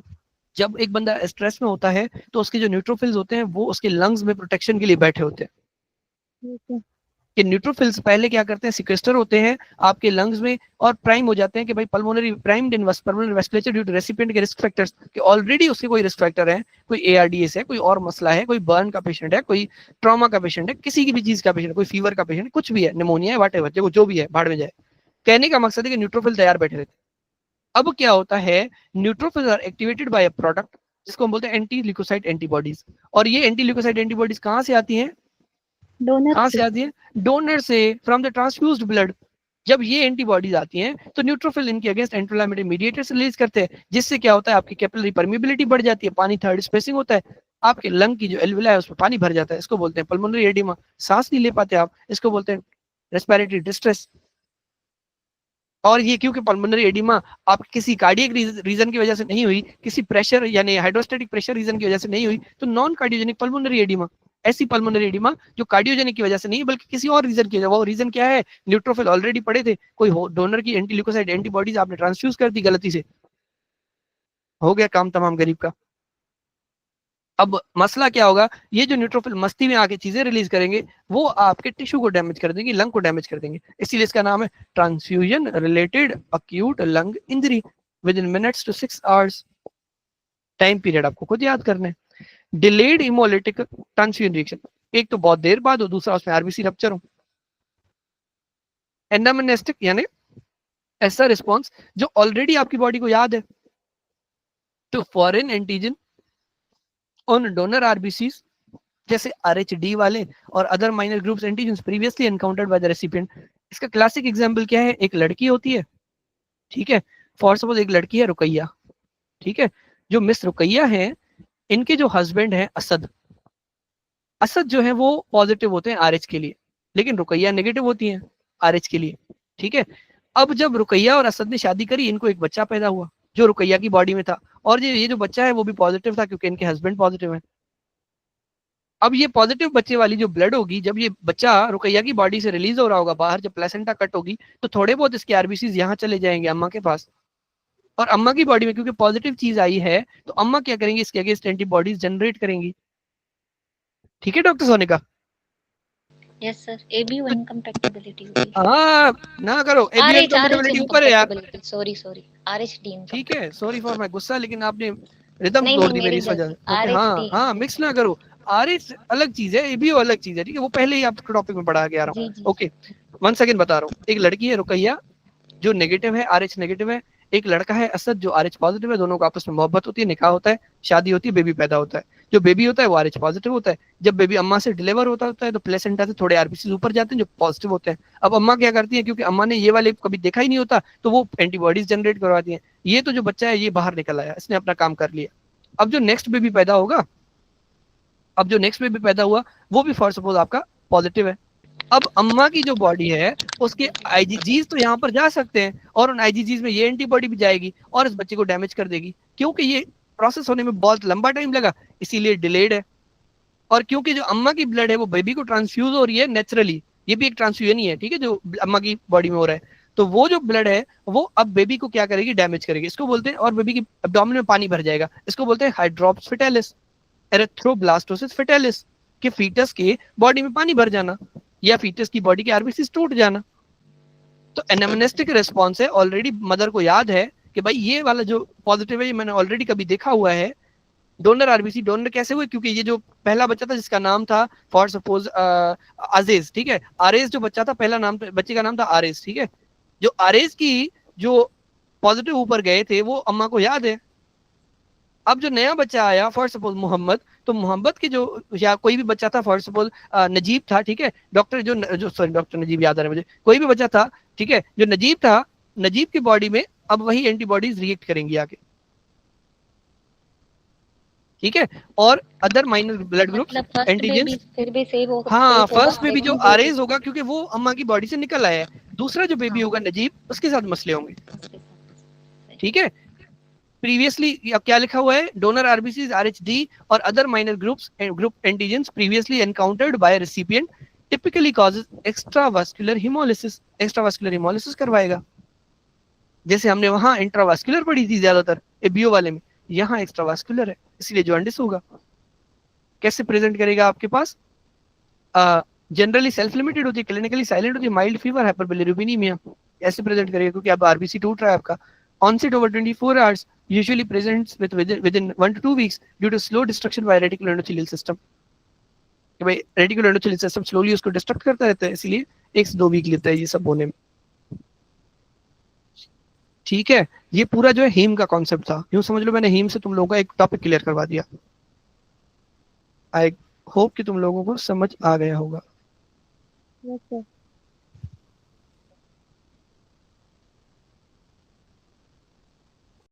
जब एक बंदा स्ट्रेस में होता है तो उसके जो न्यूट्रोफिल्स होते हैं वो उसके लंग्स में प्रोटेक्शन के लिए बैठे होते हैं, कि न्यूट्रोफिल्स पहले क्या करते हैं, सिक्वेस्टर होते हैं आपके लंग्स में और प्राइम हो जाते हैं कि भाई pulmonary primed in pulmonary vasculature due to recipient के रिस्क फैक्टर्स, कि ऑलरेडी उसके कोई रिस्क फैक्टर है, कोई ARDS है, कोई और मसला है, कोई बर्न का पेशेंट है, कोई ट्रॉमा का पेशेंट है, किसी की भी चीज का पेशेंट, कोई फीवर का पेशेंट, कुछ भी है, निमोनिया है, व्हाटएवर, जो भी है भाड़ में जाए। कहने का मकसद है कि न्यूट्रोफिल तैयार बैठे रहते हैं। अब क्या होता है, neutrophils are activated by a product जिसको हम बोलते हैं एंटी ल्यूकोसाइट एंटीबॉडीज, और ये एंटी ल्यूकोसाइट एंटीबॉडीज कहाँ से आती हैं, कहाँ से आती है, डोनर से, फ्रॉम द ट्रांसफ्यूज्ड ब्लड। जब ये एंटीबॉडीज आती हैं तो न्यूट्रोफिल इनके अगेंस्ट एंटी मीडिएटर्स रिलीज करते हैं, जिससे क्या होता है, आपकी कैपिलरी परमिबिलिटी बढ़ जाती है, पानी थर्ड स्पेसिंग होता है, आपके लंग की जो एल्विला है उसमें पानी भर जाता है, इसको बोलते हैं पल्मोनरी एडिमा, सांस नहीं ले पाते आप, इसको बोलते हैं रेस्पिरेटरी डिस्ट्रेस। और ये क्योंकि पल्मोनरी एडिमा आप किसी कार्डियक रीजन की वजह से नहीं हुई, किसी प्रेशर यानी हाइड्रोस्टेटिक प्रेशर रीजन की वजह से नहीं हुई, तो नॉन कार्डियोजेनिक पल्मोनरी एडिमा, ऐसी पल्मोनरी एडिमा जो कार्डियोजेनिक की वजह से नहीं है बल्कि किसी और रीजन की वजह। वो रीजन क्या है? न्यूट्रोफिल ऑलरेडी पड़े थे, कोई डोनर की एंटी ल्यूकोसाइड एंटीबॉडीज आपने ट्रांसफ्यूज कर दी गलती से, हो गया काम तमाम गरीब का। अब मसला क्या होगा? ये जो न्यूट्रोफिल मस्ती में आके चीजें रिलीज करेंगे वो आपके टिश्यू को डैमेज कर देंगे, लंग को डैमेज कर देंगे। इसीलिए इसका नाम है transfusion related acute lung injury within minutes to 6 hours. Time period आपको खुद याद करना है। डिलेड इमोलिटिक ट्रांसफ्यूजन रिएक्शन, एक तो बहुत देर बाद हो, दूसरा उसमें आरबीसी रप्चर हो। एंडामनेस्टिक यानी ऐसा रिस्पॉन्स जो ऑलरेडी आपकी बॉडी को याद है to foreign antigen on donor RBCs जैसे आरएचडी वाले और other minor groups antigens previously encountered by the recipient. इसका क्लासिक एग्जांपल क्या है? एक लड़की होती है, ठीक है, फॉर सपोज एक लड़की है रुकैया, ठीक है, जो मिस रुकैया है, इनके जो हस्बैंड है असद, असद जो है वो पॉजिटिव होते हैं आरएच के लिए, लेकिन रुकैया नेगेटिव होती हैं आरएच के लिए, ठीक है। अब जब रुकैया और असद ने शादी करी, इनको एक बच्चा पैदा हुआ जो रुकैया की बॉडी में था, और ये जो बच्चा है वो भी पॉजिटिव था क्योंकि इनके हस्बैंड पॉजिटिव है। अब ये पॉजिटिव बच्चे वाली जो ब्लड होगी, जब ये बच्चा रुकैया की बॉडी से रिलीज हो रहा होगा बाहर, जब प्लेसेंटा कट होगी, तो थोड़े बहुत इसके आरबीसीज यहाँ चले जाएंगे अम्मा के पास, और अम्मा की बॉडी में क्योंकि पॉजिटिव चीज आई है तो अम्मा क्या करेंगी? इसके अगेंस्ट एंटीबॉडीज जनरेट करेंगी। ठीक है doctor Sonika? Yes sir, ABO incompatibility होगी। हाँ ना करो, एबीओ इनकम्पैटिबिलिटी ऊपर है यार। सॉरी आरएचडी ठीक है, सॉरी फॉर माय गुस्सा, लेकिन आपने रिदम नहीं, तोड़ नहीं, दी मेरी मेरी इस वजह गलती। से। ओके, हाँ RH हाँ, मिक्स ना करो। आरएच अलग चीज है, एबीओ अलग चीज है, ठीक है, वो पहले ही आपके टॉपिक में पढ़ा के आ रहा जी हूँ। जी ओके, 1 सेकंड बता रहा हूँ। एक लड़की है रुकैया जो नेगेटिव है, आरएच नेगेटिव है, एक लड़का है असद जो आरएच पॉजिटिव है, दोनों को आपस में मोहब्बत होती है, निकाह होता है, शादी होती है, बेबी पैदा होता है। जो बेबी होता है वो आरएच पॉजिटिव होता है। जब बेबी अम्मा से डिलीवर होता है तो प्लेसेंटा से थोड़े आरबीसी ऊपर जाते हैं जो पॉजिटिव होते हैं। अब अम्मा क्या करती है, क्योंकि अम्मा ने ये वाले कभी देखा ही नहीं होता, तो वो एंटीबॉडीज जनरेट करवाती है। ये तो जो बच्चा है ये बाहर निकल आया, इसने अपना काम कर लिया। अब जो नेक्स्ट बेबी पैदा होगा, अब जो नेक्स्ट बेबी पैदा हुआ वो भी फॉर सपोज आपका पॉजिटिव है। अब अम्मा की जो बॉडी है उसके आईजीजीज तो यहाँ पर जा सकते हैं, और उन आईजीजीज में ये एंटीबॉडी भी जाएगी और इस बच्चे को डैमेज कर देगी। क्योंकि ये प्रोसेस होने में बहुत लंबा टाइम लगा, इसीलिए डिलेड है। और क्योंकि जो अम्मा की ब्लड है वो बेबी को ट्रांसफ्यूज हो रही है नेचुरली, ये भी एक ट्रांसफ्यूजन ही है, ठीक है, जो अम्मा की बॉडी में हो रहा है, तो वो जो ब्लड है वो अब बेबी को क्या करेगी? डैमेज करेगी। इसको बोलते हैं, और बेबी की एब्डोमेन में पानी भर जाएगा, इसको बोलते हैं हाइड्रोप्स फेटालिस, एरिथ्रोब्लास्टोसिस फेटालिस, कि फीटस के बॉडी में पानी भर जाना या फीटस की बॉडी के आरबीसी टूट जाना। तो एनामनेस्टिक रिस्पॉन्स है, ऑलरेडी मदर को याद है कि भाई ये वाला जो पॉजिटिव है ये मैंने ऑलरेडी कभी देखा हुआ है। डोनर आरबीसी डोनर कैसे हुए? क्योंकि ये जो पहला बच्चा था जिसका नाम था फॉर सपोज अजीज, ठीक है, आरेज जो बच्चा था, पहला नाम बच्चे का नाम था आरेज, ठीक है, जो आरेज की जो पॉजिटिव ऊपर गए थे वो अम्मा को याद है। अब जो नया बच्चा आया फॉर सपोज मोहम्मद, तो मोहम्मद के जो, या कोई भी बच्चा था, फॉर सपोज नजीब था, ठीक है, डॉक्टर जो सॉरी डॉक्टर नजीब याद आ रहा है मुझे, कोई भी बच्चा था, ठीक है, जो नजीब था, नजीब की बॉडी में अब वही एंटीबॉडीज रिएक्ट करेंगी आगे, ठीक है, और अदर माइनर ब्लड ग्रुप्स मतलब एंटीजन। फिर भी सेव होगा। हाँ, फर्स्ट बेबी जो आरेज होगा क्योंकि वो अम्मा की बॉडी से निकल आया है, दूसरा जो बेबी होगा नजीब, उसके साथ मसले होंगे, ठीक है। प्रीवियसली क्या लिखा हुआ है? डोनर आरबीसीज आरएचडी और other minor group antigens previously encountered by recipient typically causes extravascular haemolysis. Extravascular haemolysis करवाएगा, जैसे हमने वहां इंट्रावास्कुलर पढ़ी थी ज्यादातर एबीओ वाले में, यहाँ एक्स्ट्रावास्कुलर है, इसलिए जॉन्डिस होगा। कैसे प्रेजेंट करेगा आपके पास? जनरली सेल्फ लिमिटेड होती है, क्लिनिकली साइलेंट होती है, माइल्ड फीवर, हाइपरबिलिरुबिनीमिया, ऐसे प्रेजेंट करेगा क्योंकि अब आरबीसी टूट रहा है आपका। Onset over 24 hours, usually presents within 1 to 2 weeks due to slow destruction by reticular endothelial system. कि भाई रेटिकुलर एंडोथेलियल सिस्टम स्लोली उसको डिस्ट्रक्ट करता रहता है, इसलिए 1 से 2 वीक लेता है ये सब होने में। ठीक है, ये पूरा जो है हीम का कॉन्सेप्ट था, यूं समझ लो मैंने हीम से तुम लोगों का एक टॉपिक क्लियर करवा दिया। आई होप कि तुम लोगों को समझ आ गया होगा। Yes sir.